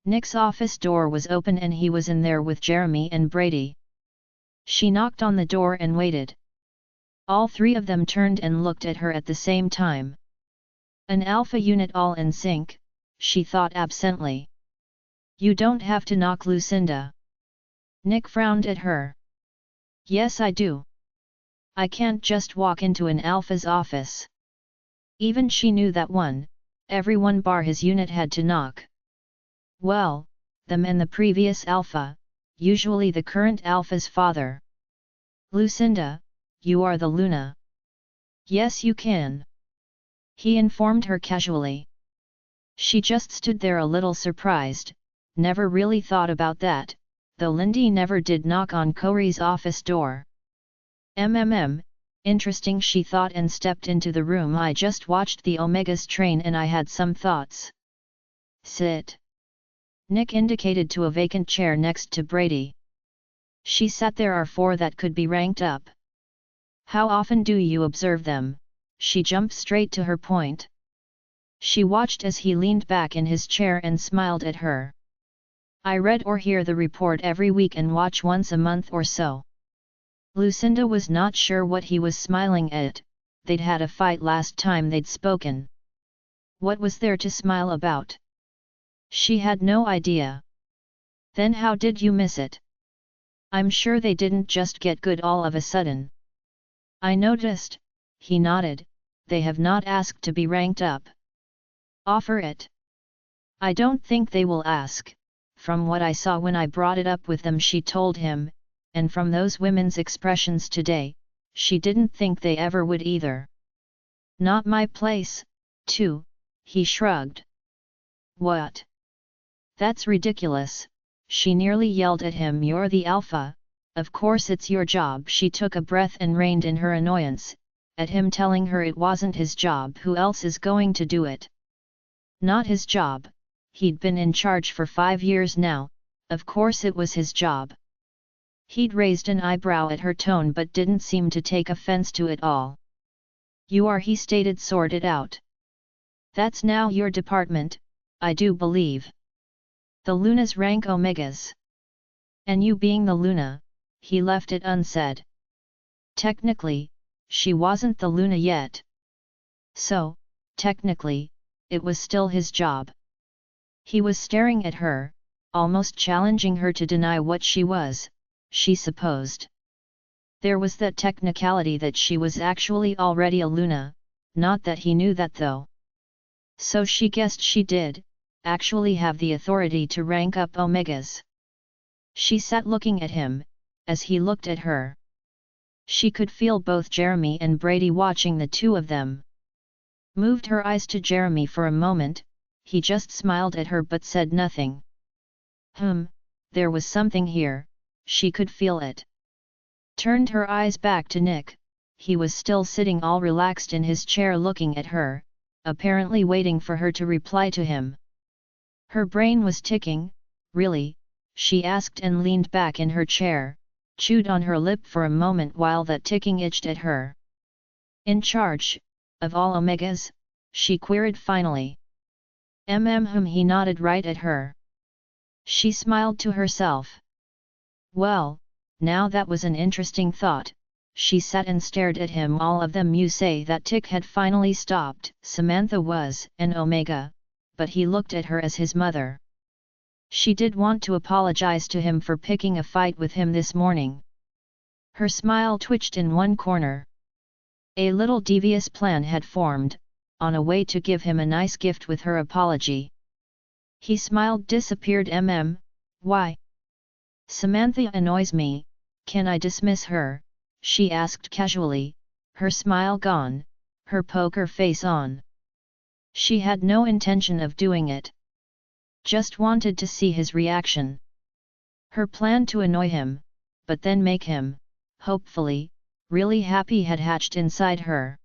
Nick's office door was open and he was in there with Jeremy and Brady. She knocked on the door and waited. All 3 of them turned and looked at her at the same time. An alpha unit all in sync, she thought absently. "You don't have to knock, Lucinda." Nick frowned at her. "Yes I do. I can't just walk into an alpha's office." Even she knew that everyone bar his unit had to knock. Well, them and the previous alpha, usually the current alpha's father. "Lucinda, you are the Luna." "Yes you can," he informed her casually. She just stood there a little surprised, never really thought about that, though Lindy never did knock on Corey's office door. Interesting, she thought and stepped into the room. "I just watched the Omegas train and I had some thoughts." "Sit." Nick indicated to a vacant chair next to Brady. She sat there. "Are 4 that could be ranked up. How often do you observe them?" She jumped straight to her point. She watched as he leaned back in his chair and smiled at her. "I read or hear the report every week and watch once a month or so." Lucinda was not sure what he was smiling at. They'd had a fight last time they'd spoken. What was there to smile about? She had no idea. "Then how did you miss it?" "I'm sure they didn't just get good all of a sudden." "I noticed," he nodded, "they have not asked to be ranked up." "Offer it." "I don't think they will ask, from what I saw when I brought it up with them," she told him, and from those women's expressions today, she didn't think they ever would either. "Not my place, too," he shrugged. "What? That's ridiculous," she nearly yelled at him. "You're the alpha, of course it's your job. She took a breath and reined in her annoyance at him telling her it wasn't his job. Who else is going to do it? Not his job, he'd been in charge for 5 years now, of course it was his job. He'd raised an eyebrow at her tone but didn't seem to take offense to it all. You are, he stated, sort it out. That's now your department, I do believe. The Lunas rank Omegas. And you being the Luna, he left it unsaid. Technically, she wasn't the Luna yet. So, technically, it was still his job. He was staring at her, almost challenging her to deny what she was, she supposed. There was that technicality that she was actually already a Luna, not that he knew that though. So she guessed she did, actually have the authority to rank up Omegas. She sat looking at him, as he looked at her. She could feel both Jeremy and Brady watching the two of them. Moved her eyes to Jeremy for a moment, he just smiled at her but said nothing. There was something here, she could feel it. Turned her eyes back to Nick, he was still sitting all relaxed in his chair looking at her, apparently waiting for her to reply to him. Her brain was ticking. Really? She asked and leaned back in her chair, chewed on her lip for a moment while that ticking itched at her. In charge of all Omegas? She queried finally. He nodded right at her. She smiled to herself. Well, now that was an interesting thought. She sat and stared at him. All of them. You say that tick had finally stopped. Samantha was an Omega, but he looked at her as his mother. She did want to apologize to him for picking a fight with him this morning. Her smile twitched in one corner. A little devious plan had formed, on a way to give him a nice gift with her apology. He smiled. Disappeared. Why? Samantha annoys me, can I dismiss her? She asked casually, her smile gone, her poker face on. She had no intention of doing it. Just wanted to see his reaction. Her plan to annoy him, but then make him, hopefully, really happy had hatched inside her.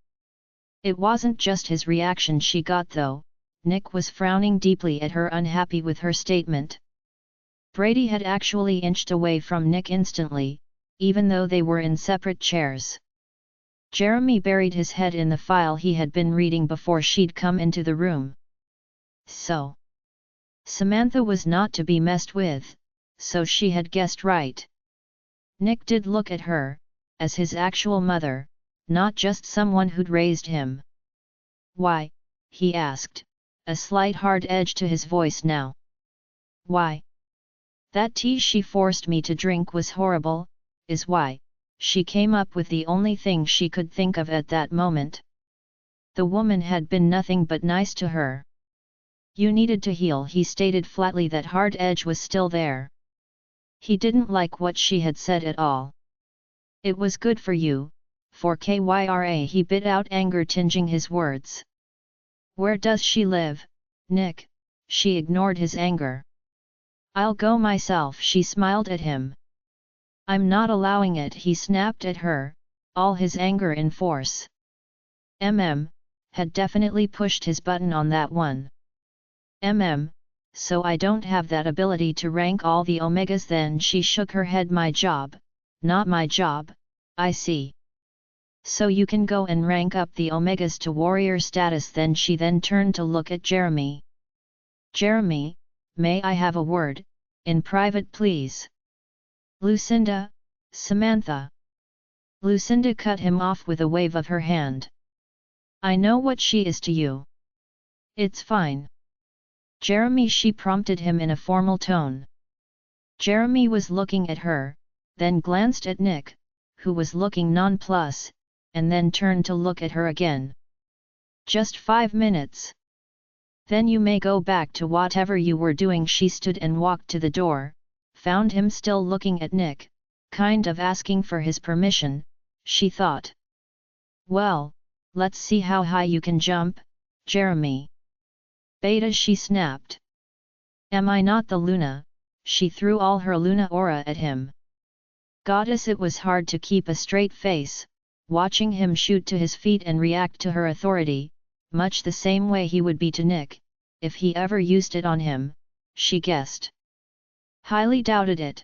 It wasn't just his reaction she got though. Nick was frowning deeply at her, unhappy with her statement. Brady had actually inched away from Nick instantly, even though they were in separate chairs. Jeremy buried his head in the file he had been reading before she'd come into the room. So, Samantha was not to be messed with, so she had guessed right. Nick did look at her, as his actual mother, not just someone who'd raised him. Why? He asked, a slight hard edge to his voice now. Why? That tea she forced me to drink was horrible, is why. She came up with the only thing she could think of at that moment. The woman had been nothing but nice to her. You needed to heal, he stated flatly. That hard edge was still there. He didn't like what she had said at all. It was good for you, for Kyra, he bit out, anger tinging his words. Where does she live, Nick? She ignored his anger. I'll go myself, she smiled at him. I'm not allowing it, he snapped at her, all his anger in force. Had definitely pushed his button on that one. So I don't have that ability to rank all the Omegas then. She shook her head. My job, not my job, I see. So you can go and rank up the Omegas to warrior status then. She then turned to look at Jeremy. Jeremy, may I have a word, in private please? Lucinda, Samantha. Lucinda cut him off with a wave of her hand. I know what she is to you. It's fine. Jeremy, she prompted him in a formal tone. Jeremy was looking at her, then glanced at Nick, who was looking nonplussed, and then turned to look at her again. Just 5 minutes. Then you may go back to whatever you were doing. She stood and walked to the door, found him still looking at Nick, kind of asking for his permission, she thought. Well, let's see how high you can jump, Jeremy. Beta, she snapped. Am I not the Luna? She threw all her Luna aura at him. Goddess, it was hard to keep a straight face, watching him shoot to his feet and react to her authority, much the same way he would be to Nick, if he ever used it on him, she guessed. Highly doubted it.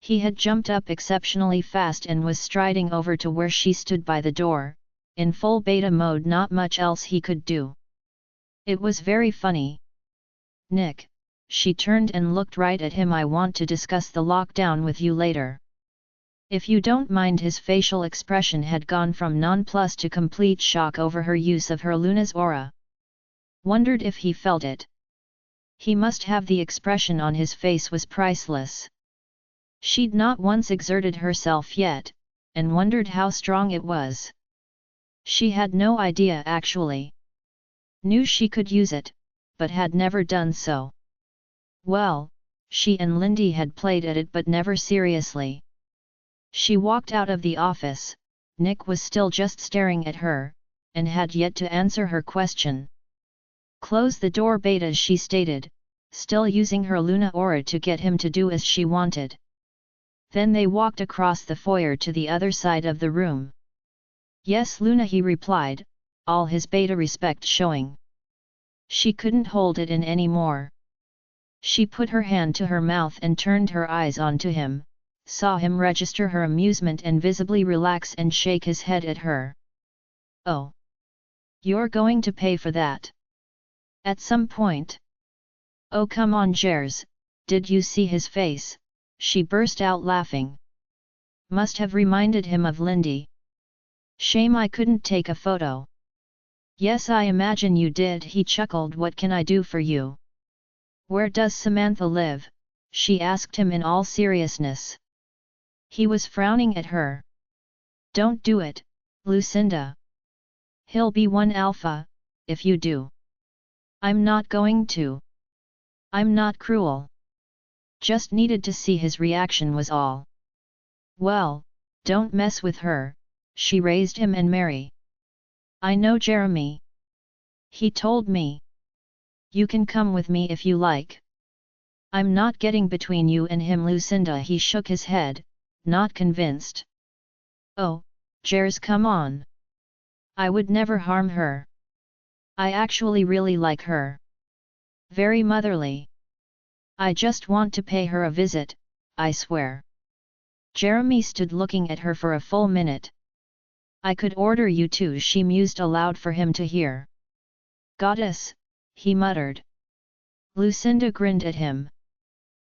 He had jumped up exceptionally fast and was striding over to where she stood by the door, in full beta mode, not much else he could do. It was very funny. Nick, she turned and looked right at him. I want to discuss the lockdown with you later. If you don't mind. His facial expression had gone from nonplussed to complete shock over her use of her Luna's aura. Wondered if he felt it. He must have. The expression on his face was priceless. She'd not once exerted herself yet, and wondered how strong it was. She had no idea actually. Knew she could use it, but had never done so. Well, she and Lindy had played at it but never seriously. She walked out of the office. Nick was still just staring at her, and had yet to answer her question. Close the door, Beta, she stated, still using her Luna aura to get him to do as she wanted. Then they walked across the foyer to the other side of the room. Yes, Luna, he replied, all his beta respect showing. She couldn't hold it in anymore. She put her hand to her mouth and turned her eyes onto him, saw him register her amusement and visibly relax and shake his head at her. Oh! You're going to pay for that? At some point? Oh, come on, Jers, did you see his face? She burst out laughing. Must have reminded him of Lindy. Shame I couldn't take a photo. Yes, I imagine you did, he chuckled. What can I do for you? Where does Samantha live? She asked him in all seriousness. He was frowning at her. Don't do it, Lucinda. He'll be one alpha, if you do. I'm not going to. I'm not cruel. Just needed to see his reaction was all. Well, don't mess with her, she raised him. And Mary. I know Jeremy. He told me. You can come with me if you like. I'm not getting between you and him, Lucinda. He shook his head, not convinced. Oh, Jers, come on. I would never harm her. I actually really like her. Very motherly. I just want to pay her a visit, I swear. Jeremy stood looking at her for a full minute. I could order you to, she mused aloud for him to hear. Goddess, he muttered. Lucinda grinned at him.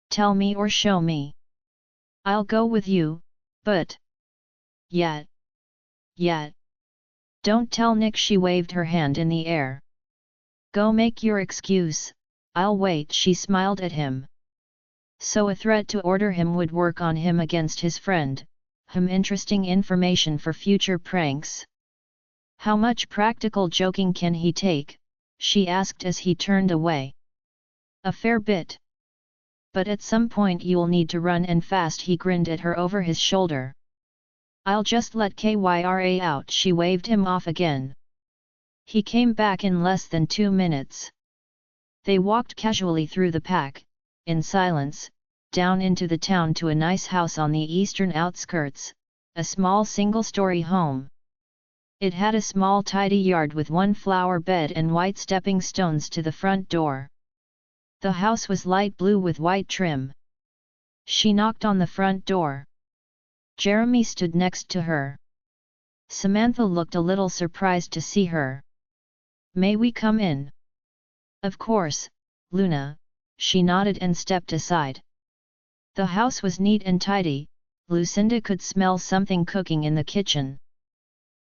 Tell me or show me. I'll go with you, but... Yet. Don't tell Nick, she waved her hand in the air. Go make your excuse, I'll wait, she smiled at him. So a threat to order him would work on him against his friend. Interesting information for future pranks. How much practical joking can he take? She asked as he turned away. A fair bit. But at some point you'll need to run, and fast, he grinned at her over his shoulder. I'll just let Kyra out, she waved him off again. He came back in less than 2 minutes. They walked casually through the pack, in silence, down into the town to a nice house on the eastern outskirts, a small single-story home. It had a small tidy yard with one flower bed and white stepping stones to the front door. The house was light blue with white trim. She knocked on the front door. Jeremy stood next to her. Samantha looked a little surprised to see her. May we come in? Of course, Luna, she nodded and stepped aside. The house was neat and tidy. Lucinda could smell something cooking in the kitchen.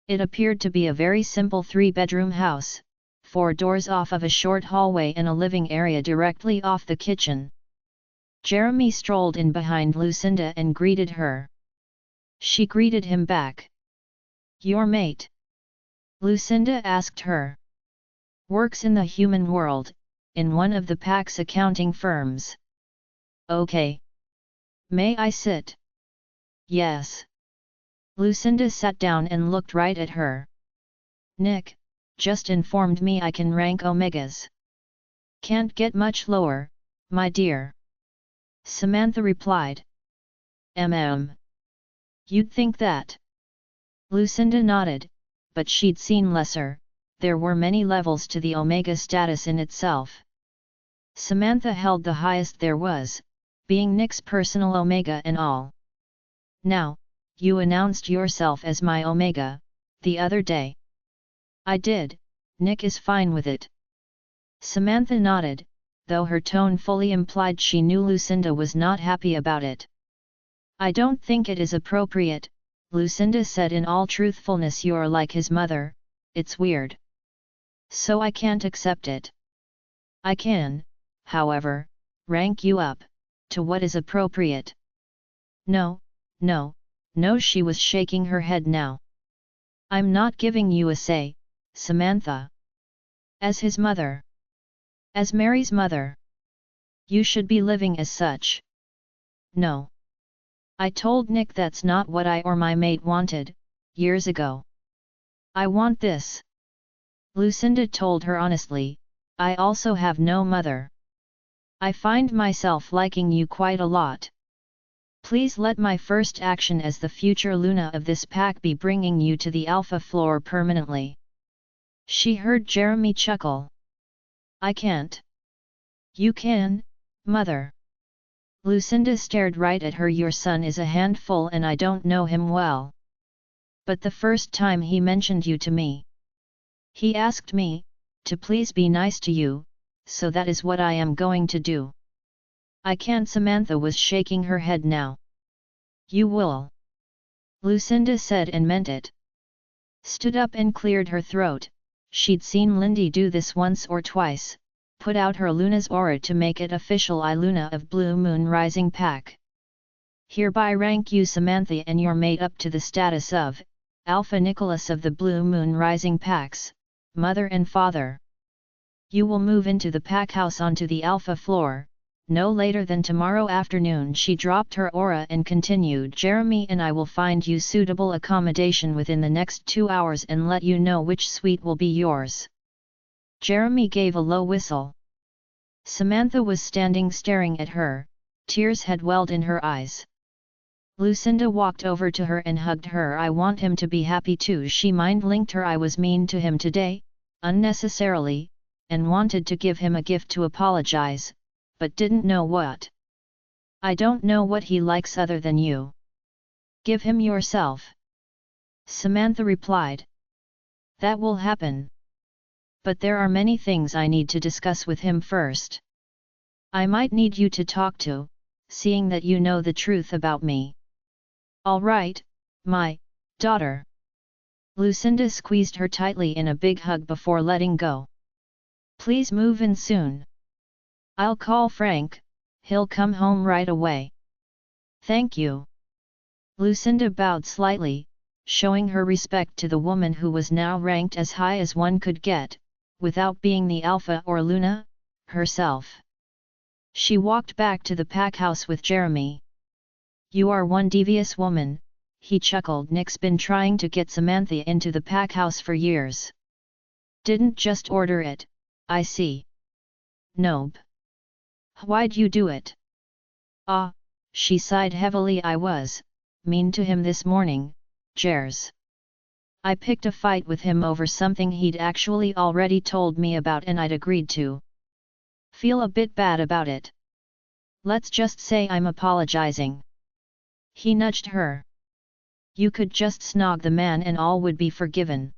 It appeared to be a very simple 3-bedroom house, 4 doors off of a short hallway and a living area directly off the kitchen. Jeremy strolled in behind Lucinda and greeted her. She greeted him back. Your mate? Lucinda asked her. Works in the human world, in one of the pack's accounting firms. Okay. May I sit? Yes. Lucinda sat down and looked right at her. Nick just informed me I can rank omegas. Can't get much lower, my dear. Samantha replied. You'd think that. Lucinda nodded, but she'd seen lesser. There were many levels to the Omega status in itself. Samantha held the highest there was, being Nick's personal Omega and all. Now, you announced yourself as my Omega, the other day. I did. Nick is fine with it. Samantha nodded, though her tone fully implied she knew Lucinda was not happy about it. I don't think it is appropriate, Lucinda said in all truthfulness. You're like his mother, it's weird. So I can't accept it. I can, however, rank you up, to what is appropriate. No, no, no, she was shaking her head now. I'm not giving you a say, Samantha. As his mother. As Mary's mother. You should be living as such. No. I told Nick that's not what I or my mate wanted, years ago. I want this. Lucinda told her honestly, I also have no mother. I find myself liking you quite a lot. Please let my first action as the future Luna of this pack be bringing you to the Alpha floor permanently. She heard Jeremy chuckle. I can't. You can, Mother. Lucinda stared right at her. Your son is a handful and I don't know him well. But the first time he mentioned you to me, he asked me, to please be nice to you, so that is what I am going to do. I can't. Samantha was shaking her head now. You will. Lucinda said and meant it. Stood up and cleared her throat. She'd seen Lindy do this once or twice, put out her Luna's aura to make it official. I, Luna of Blue Moon Rising Pack, hereby rank you, Samantha, and your mate up to the status of Alpha Nicholas of the Blue Moon Rising Packs, mother and father. You will move into the pack house onto the Alpha floor, no later than tomorrow afternoon. She dropped her aura and continued. Jeremy and I will find you suitable accommodation within the next 2 hours and let you know which suite will be yours. Jeremy gave a low whistle. Samantha was standing staring at her, tears had welled in her eyes. Lucinda walked over to her and hugged her. I want him to be happy too. She mind-linked her. I was mean to him today, unnecessarily, and wanted to give him a gift to apologize, but didn't know what. I don't know what he likes other than you. Give him yourself. Samantha replied. That will happen. But there are many things I need to discuss with him first. I might need you to talk to, seeing that you know the truth about me. All right, my daughter. Lucinda squeezed her tightly in a big hug before letting go. Please move in soon. I'll call Frank, he'll come home right away. Thank you. Lucinda bowed slightly, showing her respect to the woman who was now ranked as high as one could get, without being the Alpha or Luna, herself. She walked back to the pack house with Jeremy. You are one devious woman, he chuckled. Nick's been trying to get Samantha into the pack house for years. Didn't just order it, I see. Nope. Why'd you do it? Ah, she sighed heavily. I was mean to him this morning, Jers. I picked a fight with him over something he'd actually already told me about and I'd agreed to. Feel a bit bad about it. Let's just say I'm apologizing. He nudged her. You could just snog the man and all would be forgiven.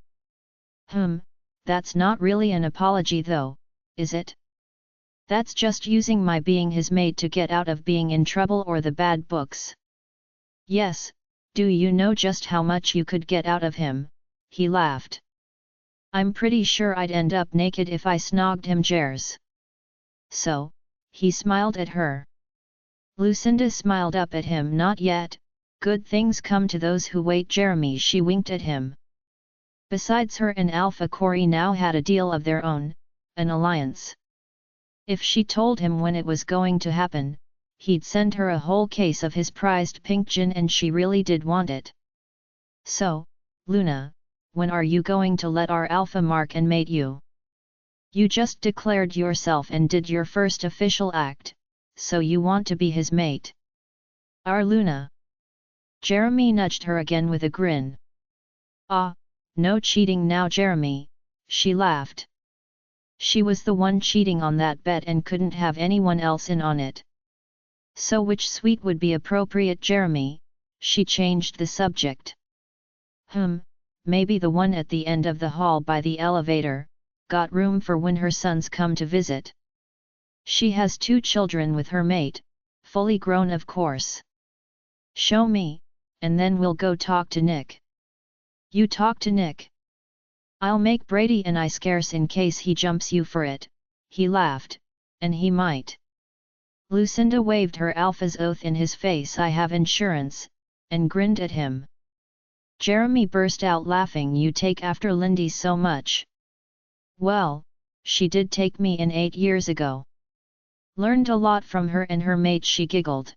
That's not really an apology though, is it? That's just using my being his mate to get out of being in trouble or the bad books. Yes, do you know just how much you could get out of him? He laughed. I'm pretty sure I'd end up naked if I snogged him, Jers. So, he smiled at her. Lucinda smiled up at him. Not yet, good things come to those who wait, Jeremy. She winked at him. Besides, her and Alpha Corey now had a deal of their own, an alliance. If she told him when it was going to happen, he'd send her a whole case of his prized pink gin, and she really did want it. So, Luna, when are you going to let our Alpha mark and mate you? You just declared yourself and did your first official act, so you want to be his mate. Our Luna. Jeremy nudged her again with a grin. Ah, no cheating now, Jeremy, she laughed. She was the one cheating on that bet and couldn't have anyone else in on it. So which suite would be appropriate, Jeremy? She changed the subject. Maybe the one at the end of the hall by the elevator, got room for when her sons come to visit. She has 2 children with her mate, fully grown of course. Show me, and then we'll go talk to Nick. You talk to Nick? I'll make Brady and I scarce in case he jumps you for it, he laughed, and he might. Lucinda waved her alpha's oath in his face, I have insurance, and grinned at him. Jeremy burst out laughing, you take after Lindy so much. Well, she did take me in 8 years ago. Learned a lot from her and her mate, she giggled.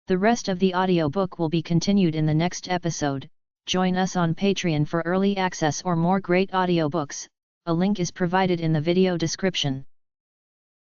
The rest of the audiobook will be continued in the next episode. Join us on Patreon for early access or more great audiobooks, a link is provided in the video description.